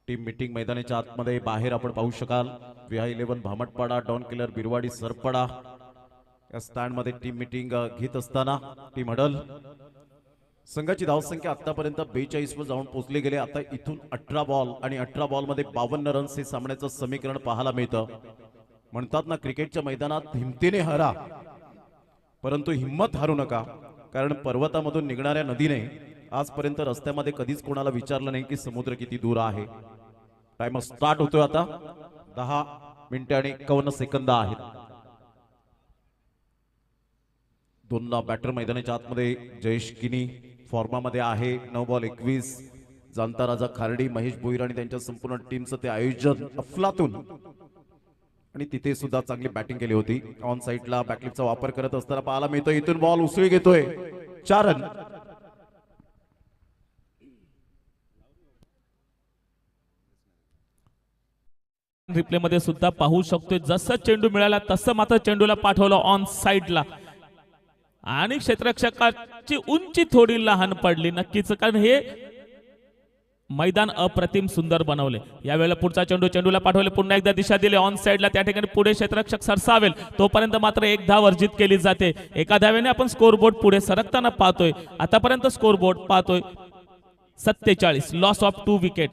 टीम मीटिंग मैदानाच्या आतमध्ये बाहेर आपण पाहू शकाल. विहा 11 भामटपाडा, डॉन किलर बिरवाडी, सरपडा या स्टँड मध्ये टीम मीटिंग घेत असताना टीम हडल. संघाची धावसंख्या आतापर्यंत 42 वर जाऊन पोहोचली गेले. आता इथून 18 बॉल आणि 18 बॉल मध्ये 52 रन्स हे सामन्याचं समीकरण पाहायला मिळतं. म्हणतात ना, क्रिकेटच्या मैदानात हिमतीने हरा, परंतु हिम्मत हारू नका, कारण पर्वतामधून निघणाऱ्या नदीने आजपर्यंत रस्त्यामध्ये कधीच कोणाला विचारलं नाही की समुद्र किती दूर आहे. टाइम स्टार्ट होतोय आता. 10 मिनिटे आणि 51 सेकंद आहेत. दोनला बॅटर मैदानाच्या आतमध्ये. जयेश किनी फॉर्मामध्ये आहे. 9 बॉल 21. जाणता राजा खार्डी, महेश भोईर आणि त्यांच्या संपूर्ण टीमचं ते आयोजन अफलातून, आणि तिथे सुद्धा चांगली बॅटिंग केली होती. ऑन साईडला बॅकलिपचा वापर करत असताना पाहायला मिळतोय. इथून बॉल उसळी घेतोय. 4 रन. रिप्ले मध्ये सुद्धा पाहू शकतोय, जसं चेंडू मिळाला तसं मात्र चेंडूला पाठवलं ऑन साइडला, आणि क्षेत्ररक्षकाची उंची थोडी लहान पडली नक्कीच, कारण हे मैदान अप्रतिम सुंदर बनवले. यावेळेला पुढचा चेंडू चेंडूला पाठवले, पुन्हा एकदा दिशा दिली ऑन साइडला. त्या ठिकाणी पुढे क्षेत्ररक्षक सरसावेल तोपर्यंत मात्र 1 धाव अर्जित केली जाते. एका धावेने आपण स्कोरबोर्ड पुढे सरकताना पाहतोय. आतापर्यंत स्कोरबोर्ड पाहतोय 47, लॉस ऑफ 2 विकेट.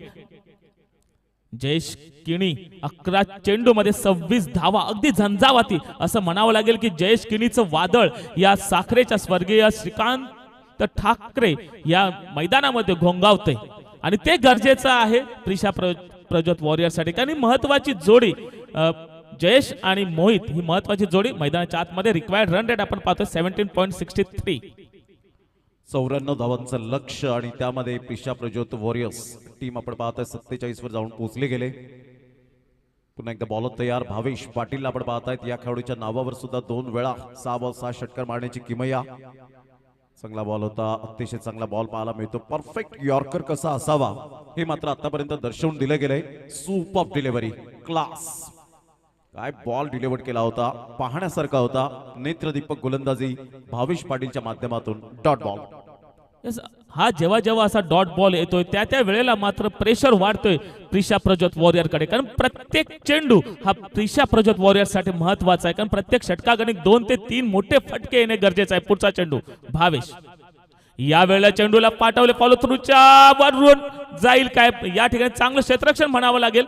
जयेश किणी 11 चेंडू मध्ये 26 धावा, अगदी झंझावाती असं म्हणावं लागेल की जयेश किणीचं वादळ या साखरेच्या स्वर्गीय श्रीकांत ठाकरे या मैदानामध्ये घोंगावते, आणि ते गरजेचं आहे प्रिशा प्रज्योत वॉरियरसाठी. कारण महत्वाची जोडी जयेश आणि मोहित, ही महत्वाची जोडी मैदानाच्या आतमध्ये. रिक्वायर्ड रन रेट आपण पाहतोय 17.63. 94 धावांचं लक्ष, आणि त्यामध्ये प्रिशा प्रज्योत वॉरियर्स टीम आपण पाहतोय 47 वर जाऊन पोहोचले गेले. पुन्हा एकदा बॉलर तयार. भावेश पाटील आपण पाहतायत. या खेळाडूच्या नावावर सुद्धा 2 वेळा 6 बॉल 6 षटकार मारण्याची किमया. चांगला बॉल होता, अतिशय चांगला बॉल पाहायला मिळतो. परफेक्ट यॉर्कर कसा असावा हे मात्र आतापर्यंत दर्शवून दिलं गेलंय. Super delivery, class. काय बॉल डिलिव्हर केला होता, पाहण्यासारखा होता. नेत्रदीपक गोलंदाजी भावेश पाटीलच्या माध्यमातून. Dot ball. हा जेव्हा जेव्हा असा डॉट बॉल येतोय त्या त्या वेळेला मात्र प्रेशर वाढतोय प्रिशा प्रज्योत वॉरियर कडे, कारण प्रत्येक चेंडू हा प्रिशा प्रज्योत वॉरियर साठी महत्वाचा आहे, कारण प्रत्येक षटकागणिक 2 ते 3 मोठे फटके येणे गरजेचं आहे. पुढचा चेंडू भावेश, या वेळेला चेंडूला पाठवले, फॉलो थ्रूच्या वरून जाईल काय, या ठिकाणी चांगलं क्षेत्ररक्षण म्हणावं लागेल.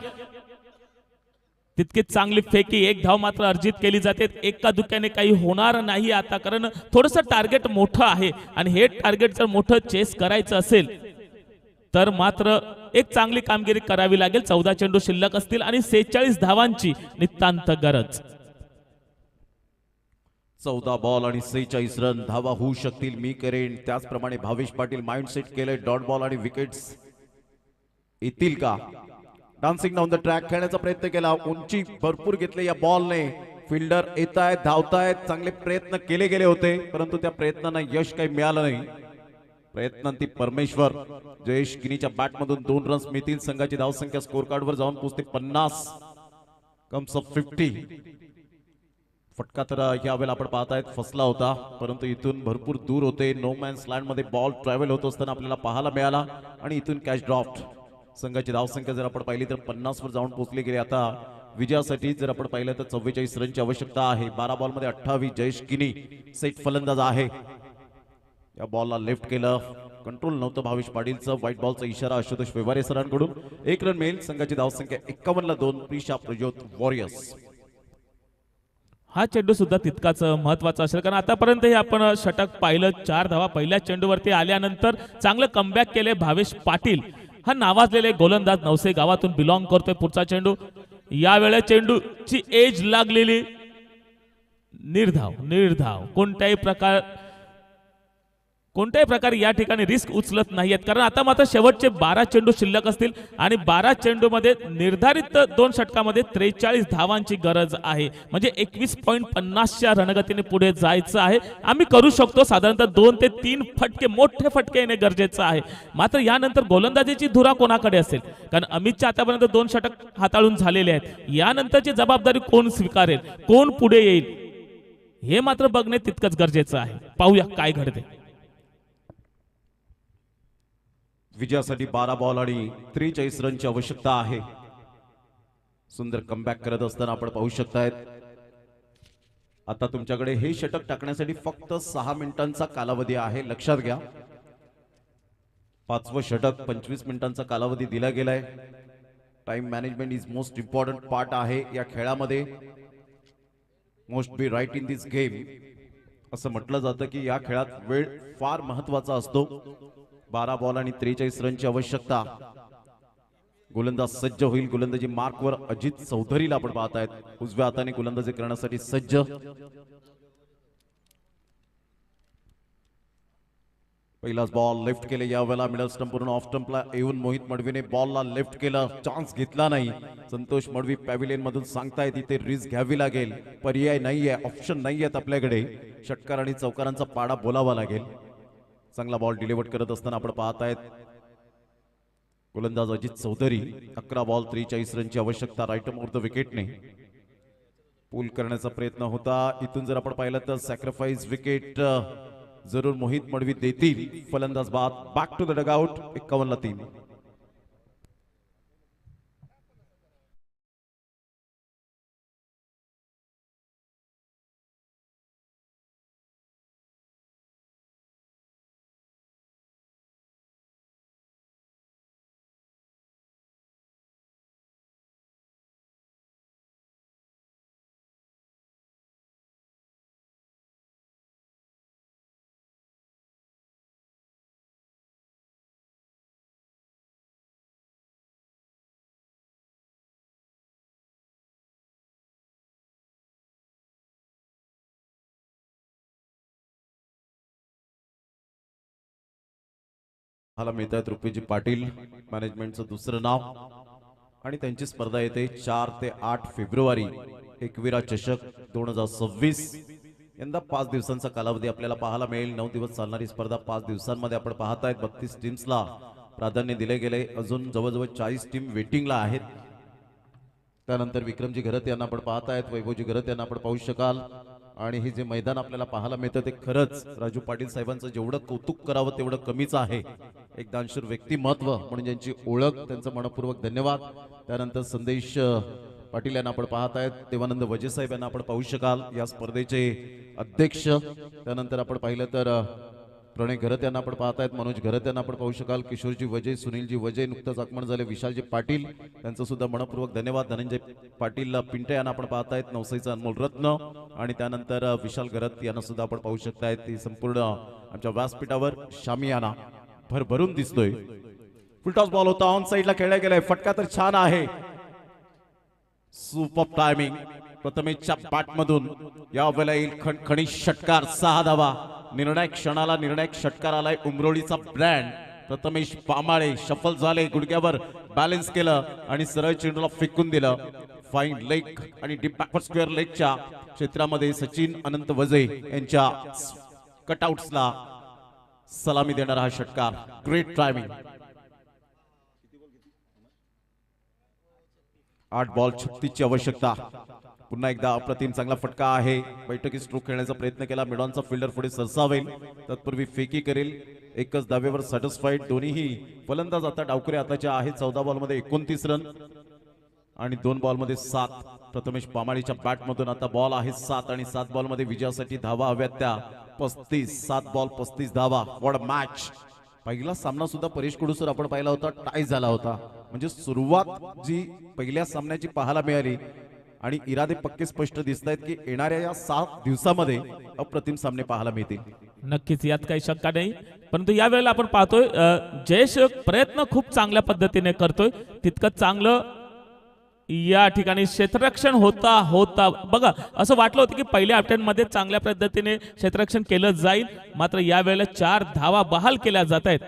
तितकी चांगली फेकी, 1 धाव मात्र अर्जित केली जाते. एका दुक्याने काही होणार नाही आता, कारण थोडंसं टार्गेट मोठं आहे, आणि हे टार्गेट जर मोठं चेस करायचं असेल तर मात्र एक चांगली कामगिरी करावी लागेल. 14 चेंडू शिल्लक असतील आणि 46 धावांची नितांत गरज. 14 बॉल आणि 46 रन. धावा होऊ शकतील, मी करेन त्याचप्रमाणे. भावेश पाटील माइंडसेट केलंय. डॉट बॉल आणि विकेट्स येतील का? डान्सिंग डाऊन द ट्रॅक खेळण्याचा प्रयत्न केला, उंची भरपूर घेतली या बॉलने. फिल्डर येत आहेत, धावतायत, चांगले प्रयत्न केले गेले होते, परंतु त्या प्रयत्नांना यश काही मिळालं नाही. प्रयत्नांती परमेश्वर. जयेश किनीच्या बॅटमधून 2 रन्स मिळतील. संघाची धावसंख्या स्कोर कार्डवर जाऊन पोहोचते 50, कम्स ऑफ 50. फटका तर यावेळेला आपण पाहतायत फसला होता, परंतु इथून भरपूर दूर होते. नो मॅन्स लँड मध्ये बॉल ट्रॅव्हल होत असताना आपल्याला पाहायला मिळाला, आणि इथून कॅच ड्रॉप्ड. संघाची धावसंख्या जर आपण पाहिली तर 50 वर जाऊन पोहोचली गेली. आता विजयासाठी जर आपण पाहिलं तर 44 रनची आवश्यकता आहे. 12 बॉल मध्ये 28. जयेश किनी सेट फलंदाज आहे. या बॉलला लेफ्ट केलं, कंट्रोल नव्हतं भावेश पाटीलचं. व्हाईट बॉलचा इशारा आशुतोष व्यवहारे सरांकडून. 1 रन मिळेल. संघाची धावसंख्या 51 ला 2. प्रिशा प्रज्योत वॉरियर्स. हा चेंडू सुद्धा तितकाच महत्वाचा असेल, कारण आतापर्यंत हे आपण षटक पाहिलं. 4 धावा पहिल्या चेंडूवरती आल्यानंतर चांगलं कमबॅक केले भावेश पाटील. हा नावाजलेले गोलंदाज नवसे गावातून बिलॉंग करतोय. पुढचा चेंडू, यावेळेला चेंडूची एज लागलेली. निर्धाव निर्धाव, कोणत्याही प्रकारे या ठिकाणी रिस्क उचलत नाहीयेत, कारण आता मात्र शेवटचे 12 चेंडू शिल्लक असतील, आणि 12 चेंडू मध्ये निर्धारित 2 षटकामध्ये 43 धावांची गरज आहे. म्हणजे 21.50च्या रणगतीने पुढे जायचं आहे. आम्ही करू शकतो. साधारणतः 2 ते 3 फटके, मोठे फटके येणे गरजेचं आहे. मात्र यानंतर गोलंदाजीची धुरा कोणाकडे असेल, कारण अमितच्या आतापर्यंत 2 षटक हाताळून झालेले आहेत. यानंतरची जबाबदारी कोण स्वीकारेल, कोण पुढे येईल, हे मात्र बघणे तितकंच गरजेचं आहे. पाहूया काय घडते. विजयासाठी 12 बॉल आणि 43 रनची आवश्यकता आहे. सुंदर कमबॅक करत असताना आपण पाहू शकतायत. आता तुमच्याकडे हे षटक टाकण्यासाठी फक्त 6 मिनिटांचा कालावधी आहे, लक्षात घ्या. पाचवं षटक 25 मिनिटांचा कालावधी दिला गेलाय. Time management is most important part आहे या खेळामध्ये. Most be right in this game असं म्हटलं जातं की या खेळात वेळ फार महत्वाचा असतो. 12 बॉल आणि 43 रनची आवश्यकता. गोलंदाज सज्ज होईल. गोलंदाजी मार्कवर अजित चौधरीला आपण पाहतायत. उजव्या हाताने गोलंदाजी करण्यासाठी सज्ज. पहिलाच बॉल लेफ्ट केले. यावेळेला मिडल स्टंप वरून ऑफ स्टंपला येऊन मोहित मडवीने बॉलला लेफ्ट केलं. चान्स घेतला नाही. संतोष मडवी पॅव्हिलियन मधून सांगतायत इथे रिस्क घ्यावी लागेल. पर्याय नाहीये, ऑप्शन नाहीयेत आपल्याकडे. षटकार आणि चौकारांचा पाडा बोलावा लागेल. चांगला बॉल डिलिव्हर करत असताना आपण पाहतायत गोलंदाज अजित चौधरी. 11 बॉल 43 रनची आवश्यकता. राईट ऑफ द विकेटने पूल करण्याचा प्रयत्न होता. इथून जर आपण पाहिलं तर सॅक्रिफाईस विकेट जरूर मोहित मडवी देतील. फलंदाज बाद. Back to the dugout. 51ला 3. हाला मिळत आहेत रुपेजी पाटील, मॅनेजमेंटचं दुसरं नाव. आणि त्यांची स्पर्धा येते 4 ते 8 फेब्रुवारी. एकविरा चषक 2026. यंदा 5 दिवसांचा कालावधी आपल्याला पाहायला मिळेल. 9 दिवस चालणारी स्पर्धा 5 दिवसांमध्ये आपण पाहतायत. 32 टीम्सला प्राधान्य दिले गेले. अजून जवळजवळ 40 टीम वेटिंगला आहेत. त्यानंतर विक्रमजी घरत यांना आपण पाहतायत. वैभवजी घरत यांना आपण पाहू शकाल. आणि हे जे मैदान आपल्याला पाहायला मिळतं ते खरंच राजू पाटील साहेबांचं जेवढं कौतुक करावं तेवढं कमीच आहे. एक दानशूर व्यक्तिमत्व म्हणून ज्यांची ओळख, त्यांचं मनपूर्वक धन्यवाद. त्यानंतर संदेश पाटील यांना आपण पाहतायत. देवानंद वजे साहेब यांना आपण पाहू शकाल, या स्पर्धेचे अध्यक्ष. त्यानंतर आपण पाहिलं तर प्रणय घरत यांना आपण पाहतायत. मनोज घरत यांना आपण पाहू शकाल. किशोरजी वजे, सुनीलजी वजे नुकतंच आगमन झाले. विशालजी पाटील त्यांचं सुद्धा मनपूर्वक धन्यवाद. धनंजय पाटील पिंटे यांना आपण पाहतायत. नवसाईचा अनमोल रत्न. आणि त्यानंतर विशाल घरत यांना सुद्धा आपण पाहू शकतायत. ती संपूर्ण आमच्या व्यासपीठावर शामियाना भरभरून दिसतोय. फुलटॉस बॉल होता, ऑन साइडला खेळला गेलाय. फटका तर छान आहे. सुपर टायमिंग प्रथमेशच्या बॅटमधून. यावेळेला येईल खणखणीत षटकार. 6 धावा. निर्णायक क्षणाला निर्णायक षटकार आलाय. उमरोळीचा ब्रँड प्रथमेश पामाळे शफल झाले. गुडघ्यावर बॅलन्स केलं आणि सरळ चेंडूला फेकून दिलं. फाईन लेग आणि डीप बॅकवर्ड स्क्वेअर लेगच्या क्षेत्रामध्ये सचिन अनंत वजे यांच्या कटआउट्सला सलामी देणारा हा षटकार. Great timing. 8 बॉल 36ची आवश्यकता. पुन्हा एकदा अप्रतिम चांगला फटका आहे. बैठकी स्ट्रोक खेळण्याचा प्रयत्न केला. मिडॉनचा फिल्डर पुढे सरसावेल, तत्पूर्वी फेकी करेल. एकच धावेवर सॅटिस्फाईड दोन्हीही फलंदाज. आता डावकरे हाताच्या आहेत. 14 बॉलमध्ये 29 रन आणि 2 बॉलमध्ये 7. प्रथमेश पामाळीच्या बॅटमधून आता बॉल आहे 7 आणि 7 बॉलमध्ये विजयासाठी धावा हव्यात त्या 35. 7 बॉल 35 धावा. What a match. पहिला सामना सुद्धा परेश कुडूसर आपण पाहिला होता, टाय झाला होता. म्हणजे सुरुवात जी पहिल्या सामन्याची पाहायला मिळाली आणि इरादे पक्के स्पष्ट दिसत आहेत की येणाऱ्या या 7 दिवसामध्ये अप्रतिम सामने पाहायला मिळतील. नक्कीच, यात काही शंका नाही. परंतु या वेळेला आपण पाहतोय जयेश प्रयत्न खूप चांगल्या पद्धतीने करतोय. तितकं चांगलं या ठिकाणी क्षेत्ररक्षण होता बघा. असं वाटलं होतं की पहिल्या अटेम्प्टमध्ये चांगल्या पद्धतीने क्षेत्ररक्षण केलं जाईल, मात्र या वेळेला 4 धावा बहाल केल्या जात आहेत.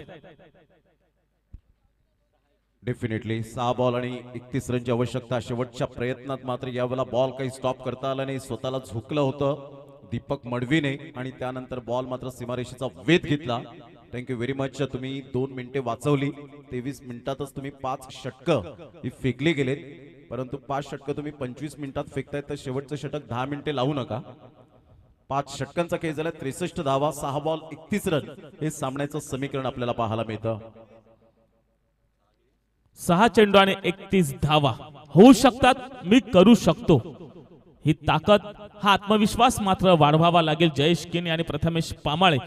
डेफिनेटली 6 बॉल आणि 31 रनची आवश्यकता. शेवटच्या प्रयत्नात मात्र यावेळेला बॉल काही स्टॉप करता आला नाही. स्वतःला झुकलं होतं दीपक मडवीने आणि त्यानंतर बॉल मात्र सीमारेषेचा वेध घेतला. Thank you very much. तुम्ही 2 मिनिटे वाचवली. 23 मिनिटातच तुम्ही 5 षटकं ही फेकली गेलेत. परंतु 5 षटकं तुम्ही 25 मिनिटात फेकतायत, तर शेवटचं षटक 10 मिनिटे लावू नका. 5 षटकांचा खेळ झाला. 63 धावा, 6 बॉल 31 रन. हे सामन्याचं समीकरण आपल्याला पाहायला मिळतं. 6 चेंडू आणि 31 धावा होऊ शकतात. मी करू शकतो. ही ताकद, हा आत्मविश्वास मात्र वाढवावा लागेल जयेश किनी आणि प्रथमेश पामाळे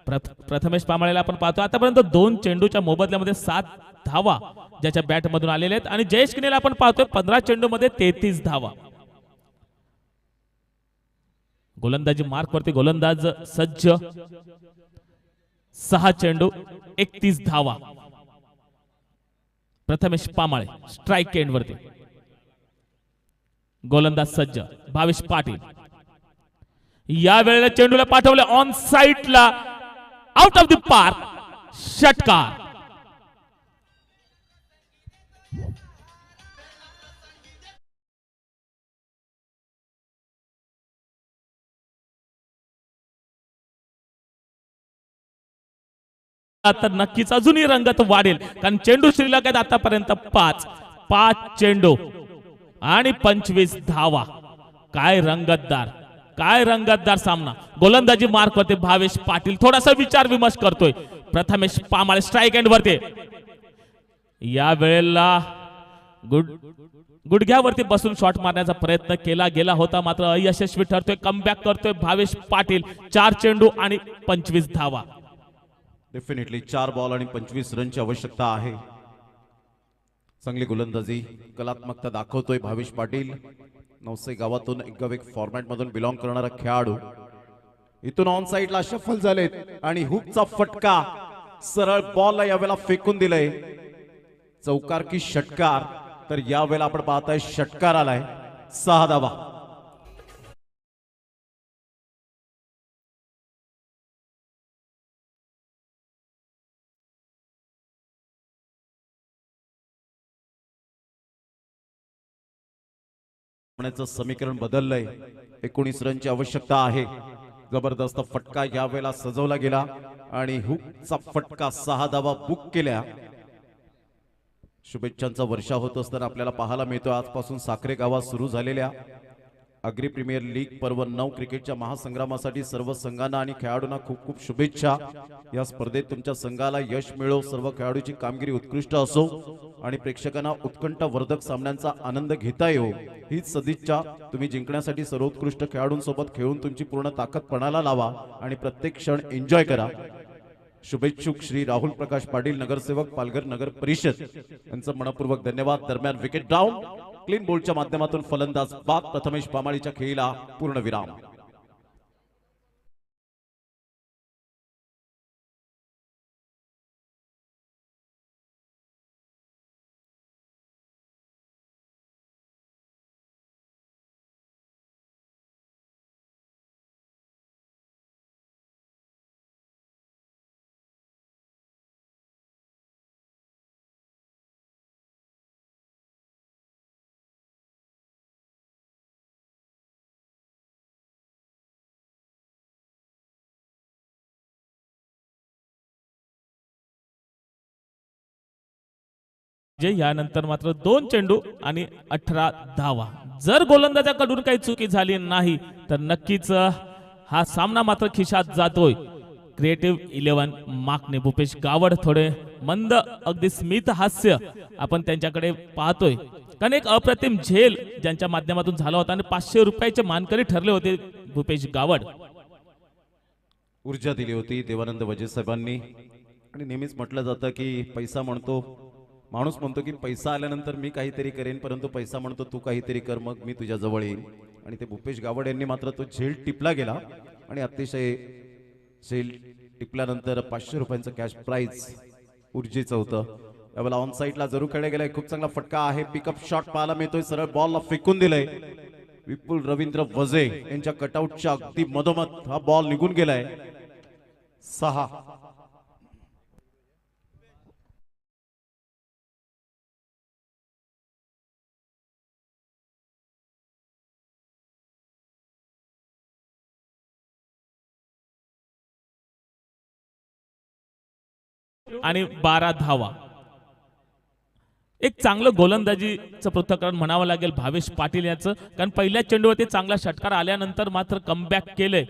प्रथमेश पामाळेला आपण पाहतो आतापर्यंत 2 चेंडूच्या मोबदल्यामध्ये 7 धावा ज्याच्या बॅट मधून आलेल्या आहेत आणि जयेश किनेला आपण पाहतोय 15 चेंडू मध्ये 33 धावा. गोलंदाजी मार्क वरती गोलंदाज सज्ज. 6 चेंडू 31 धावा. प्रथमेश पामाळे स्ट्राइक एंड वरती. गोलंदाज सज्ज. भावेश पाटील या वेळेला चेंडूला पाठवले ऑन साइडला, आउट ऑफ द पार्क, षटकार. तर नक्कीच अजूनही रंगत वाढेल कारण चेंडू शिल्लक आहेत आतापर्यंत 5 चेंडू आणि 25 धावा. काय रंगतदार सामना. गोलंदाजी मार्क वरती भावेश पाटील थोडासा विचार विमर्श करतोय. प्रथमेश पामाळे स्ट्राइक एंड वरती. या वेळेला गुडघ्यावरती बसून शॉट मारण्याचा प्रयत्न केला गेला होता मात्र अयशस्वी ठरतोय. कमबॅक करतोय भावेश पाटील. 4 चेंडू आणि 25 धावा. डेफिनेटली 4 बॉल आणि 25 रनची आवश्यकता आहे. चांगली गोलंदाजी कलात्मकता दाखवतोय भावेश पाटील. नवसे गावातून एक फॉर्मॅट मधून बिलॉंग करणारा खेळाडू. इथून ऑन साइडला शफल झालेत आणि हुकचा फटका सरळ बॉलला यावेळेला फेकून दिलंय. चौकार की षटकार, तर यावेळेला आपण पाहताय षटकार आलाय. 6 धावा. समीकरण बदललंय. 19 रनची आवश्यकता आहे. जबरदस्त फटका यावेळेला सजवला गेला आणि हुकचा फटका 6 धावा बुक केल्या. शुभेच्छांचा वर्षा होत असताना आपल्याला पाहायला मिळतो आजपासून साखरे गावात सुरू झालेल्या अग्री प्रीमियर लीग पर्व 9 क्रिकेटच्या महासंग्रामासाठी सर्व संघांना आणि खेळाडूंना खूप खूप शुभेच्छा. या स्पर्धेत तुमच्या संघाला यश मिळो. सर्व खेळाडूंची कामगिरी उत्कृष्ट असो आणि प्रेक्षकांना उत्कंठावर्धक सामन्यांचा आनंद घेता येऊ हीच सदिच्छा. तुम्ही जिंकण्यासाठी सर्वोत्कृष्ट खेळाडूंसोबत खेळून तुमची पूर्ण ताकद पणाला लावा आणि प्रत्येक क्षण एन्जॉय करा. शुभेच्छुक श्री राहुल प्रकाश पाटील, नगरसेवक, पालघर नगर परिषद यांचं मनपूर्वक धन्यवाद. दरम्यान विकेट डाऊन. क्लीन बोल्डच्या माध्यमातून फलंदाज बाद. प्रथमेश पामाळीच्या खेळीला पूर्णविराम. यानंतर मात्र 2 चेंडू आणि 18 धावा. जर गोलंदाजाकडून काही चुकी झाली नाही तर नक्कीच हा सामना मात्र खिशात जातोय. क्रिएटिव्ह 11 माकने भूपेश गावड थोडे मंद अगदी स्मित हास्य आपण त्यांच्याकडे पाहतोय कारण एक अप्रतिम झेल ज्यांच्या माध्यमातून झाला होता आणि 500 रुपयाचे मानकरी ठरले होते भूपेश गावड. ऊर्जा दिली होती देवानंद वजे साहेबांनी. आणि नेहमीच म्हटलं जातं की पैसा म्हणतो, माणूस म्हणतो की पैसा आल्यानंतर मी काहीतरी करेन, परंतु पैसा म्हणतो तू काहीतरी कर मग मी तुझ्या जवळ येईन. आणि ते भूपेश गावड यांनी मात्र तो झेल टिपला गेला आणि अतिशय झेल टिपल्यानंतर 500 रुपयांचं कॅश प्राइज ऊर्जेचं होतं. यावेळेला ऑन साइडला जरूर खेळला गेलाय. खूप चांगला फटका आहे. पिकअप शॉट पाहायला मिळतोय. सरळ बॉलला फेकून दिलंय. विपुल रवींद्र वजे यांच्या कटआउटच्या अगदी मधोमध हा बॉल निघून गेलाय. 6. आणि 12 धावा. एक चांगलं गोलंदाजीचं पृथक्करण म्हणावं लागेल भावेश पाटील याचं कारण पहिल्या चेंडूवरती चांगला षटकार आल्यानंतर मात्र कमबॅक केलंय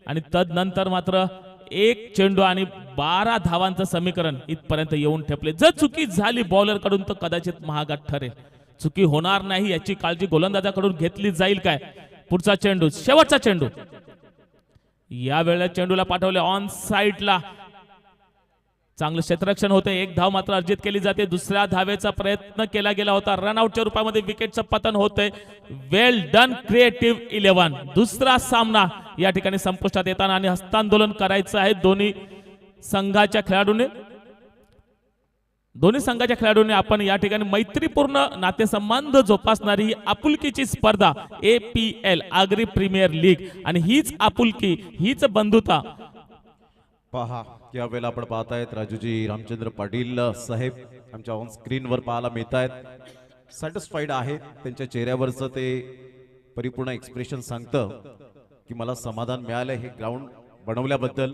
आणि तदनंतर मात्र 1 चेंडू आणि 12 धावांचं समीकरण इथपर्यंत येऊन ठेपले. जर चुकी झाली बॉलर कडून तर कदाचित महागात ठरेल. चुकी होणार नाही याची काळजी गोलंदाजाकडून घेतली जाईल काय. पुढचा चेंडू, शेवटचा चेंडू. या वेळेला चेंडूला पाठवले ऑन साइडला, चांगलं क्षेत्ररक्षण होते. एक धाव मात्र अर्जित केली जाते. दुसऱ्या धावेचा प्रयत्न केला गेला होता, रनआउटच्या रूपामध्ये विकेटचं पतन होतंय. वेल डन क्रिएटिव्ह 11. दुसरा सामना या ठिकाणी संपुष्टात येताना आणि हस्तांदोलन करायचं आहे दोन्ही संघाच्या खेळाडूंनी. आपण या ठिकाणी मैत्रीपूर्ण नातेसंबंध जोपासणारी ही आपुलकीची स्पर्धा APL आगरी प्रीमियर लीग आणि हीच आपुलकी, हीच बंधुता पहा यावेळेला आपण पाहतायत राजूजी रामचंद्र पाटील साहेब आमच्या ऑन स्क्रीनवर पाहायला मिळत आहेत. सॅटिस्फाईड आहे, त्यांच्या चेहऱ्यावरचं ते परिपूर्ण एक्सप्रेशन सांगतं की मला समाधान मिळालं हे ग्राउंड बनवल्याबद्दल.